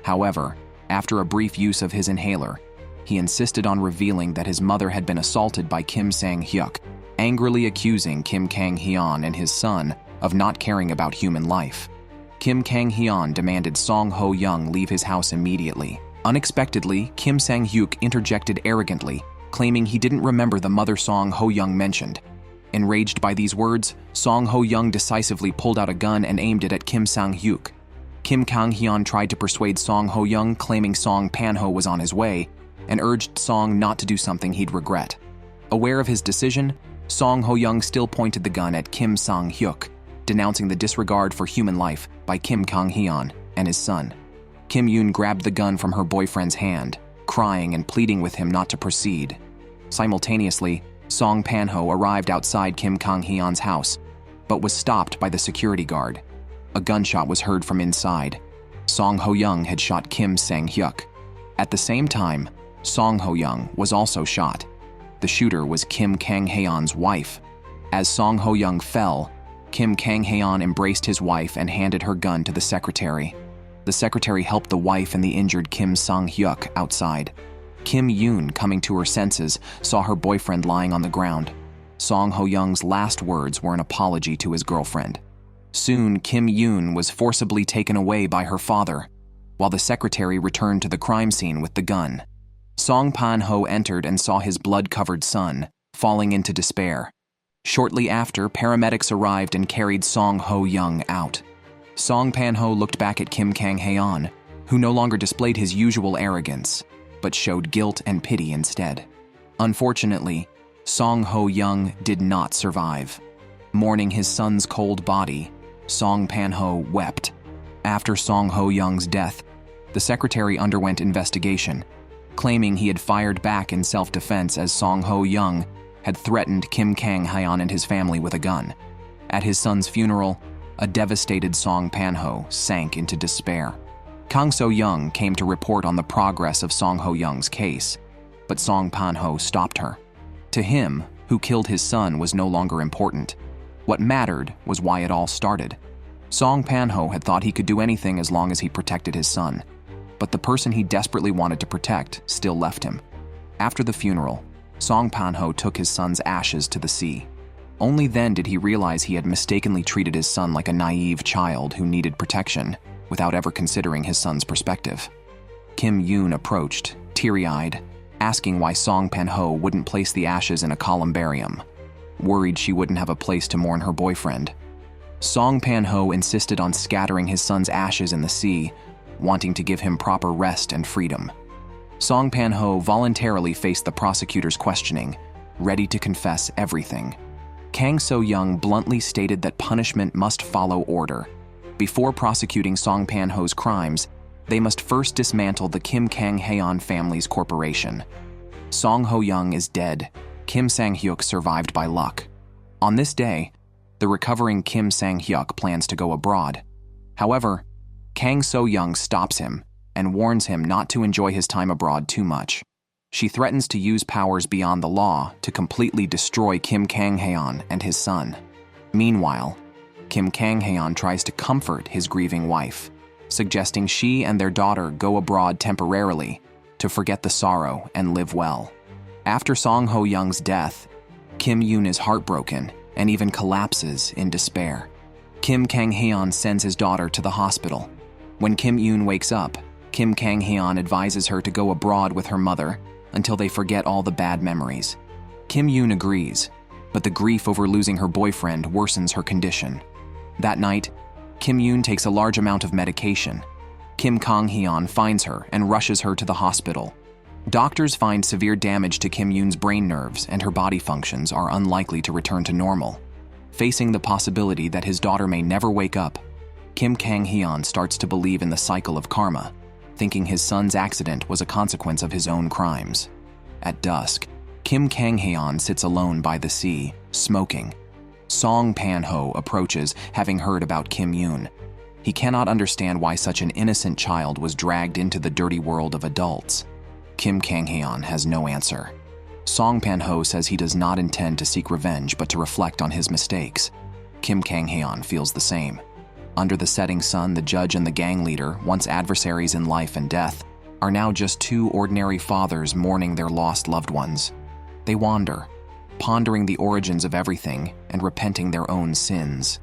However, after a brief use of his inhaler, he insisted on revealing that his mother had been assaulted by Kim Sang-hyuk, angrily accusing Kim Kang-heon and his son of not caring about human life. Kim Kang-heon demanded Song Hao-yeong leave his house immediately. Unexpectedly, Kim Sang-hyuk interjected arrogantly, claiming he didn't remember the mother Song Hao-yeong mentioned. Enraged by these words, Song Hao-yeong decisively pulled out a gun and aimed it at Kim Sang-hyuk. Kim Kang-heon tried to persuade Song Hao-yeong, claiming Song Pan-ho was on his way, and urged Song not to do something he'd regret. Aware of his decision, Song Hao-yeong still pointed the gun at Kim Sang-hyuk, denouncing the disregard for human life by Kim Kang-heon and his son. Kim Yoon grabbed the gun from her boyfriend's hand, crying and pleading with him not to proceed. Simultaneously, Song Pan-ho arrived outside Kim Kang-heon's house, but was stopped by the security guard. A gunshot was heard from inside. Song Hao-yeong had shot Kim Sang-hyuk. At the same time, Song Hao-yeong was also shot. The shooter was Kim Kang-heon's wife. As Song Hao-yeong fell, Kim Kang-heon embraced his wife and handed her gun to the secretary. The secretary helped the wife and the injured Kim Sang-hyuk outside. Kim Yoon, coming to her senses, saw her boyfriend lying on the ground. Song Hao-yeong's last words were an apology to his girlfriend. Soon, Kim Yoon was forcibly taken away by her father, while the secretary returned to the crime scene with the gun. Song Pan-ho entered and saw his blood-covered son, falling into despair. Shortly after, paramedics arrived and carried Song Hao-yeong out. Song Pan-ho looked back at Kim Kang-heon, who no longer displayed his usual arrogance, but showed guilt and pity instead. Unfortunately, Song Hao-yeong did not survive. Mourning his son's cold body, Song Pan-ho wept. After Song Hao-yeong's death, the secretary underwent investigation, claiming he had fired back in self-defense as Song Hao-yeong had threatened Kim Kang-heon and his family with a gun. At his son's funeral, a devastated Song Pan-ho sank into despair. Kang So-young came to report on the progress of Song Hao-yeong's case, but Song Pan-ho stopped her. To him, who killed his son was no longer important. What mattered was why it all started. Song Pan-ho had thought he could do anything as long as he protected his son, but the person he desperately wanted to protect still left him. After the funeral, Song Pan-ho took his son's ashes to the sea. Only then did he realize he had mistakenly treated his son like a naive child who needed protection, without ever considering his son's perspective. Kim Yoon approached, teary-eyed, asking why Song Pan-ho wouldn't place the ashes in a columbarium, worried she wouldn't have a place to mourn her boyfriend. Song Pan-ho insisted on scattering his son's ashes in the sea, wanting to give him proper rest and freedom. Song Pan-ho voluntarily faced the prosecutor's questioning, ready to confess everything. Kang So-young bluntly stated that punishment must follow order. Before prosecuting Song Pan-ho's crimes, they must first dismantle the Kim Kang-heon family's corporation. Song Hao-yeong is dead. Kim Sang-hyuk survived by luck. On this day, the recovering Kim Sang-hyuk plans to go abroad. However, Kang So-young stops him and warns him not to enjoy his time abroad too much. She threatens to use powers beyond the law to completely destroy Kim Kang-heon and his son. Meanwhile, Kim Kang-heon tries to comfort his grieving wife, suggesting she and their daughter go abroad temporarily to forget the sorrow and live well. After Song Hao-yeong's death, Kim Yoon is heartbroken and even collapses in despair. Kim Kang-heon sends his daughter to the hospital. When Kim Yoon wakes up, Kim Kang-heon advises her to go abroad with her mother until they forget all the bad memories. Kim Yoon agrees, but the grief over losing her boyfriend worsens her condition. That night, Kim Yoon takes a large amount of medication. Kim Kang-heon finds her and rushes her to the hospital. Doctors find severe damage to Kim Yoon's brain nerves, and her body functions are unlikely to return to normal. Facing the possibility that his daughter may never wake up, Kim Kang-heon starts to believe in the cycle of karma, thinking his son's accident was a consequence of his own crimes. At dusk, Kim Kang-heon sits alone by the sea, smoking. Song Pan-ho approaches, having heard about Kim Yoon. He cannot understand why such an innocent child was dragged into the dirty world of adults. Kim Kang-heon has no answer. Song Pan-ho says he does not intend to seek revenge but to reflect on his mistakes. Kim Kang-heon feels the same. Under the setting sun, the judge and the gang leader, once adversaries in life and death, are now just two ordinary fathers mourning their lost loved ones. They wander, pondering the origins of everything and repenting their own sins.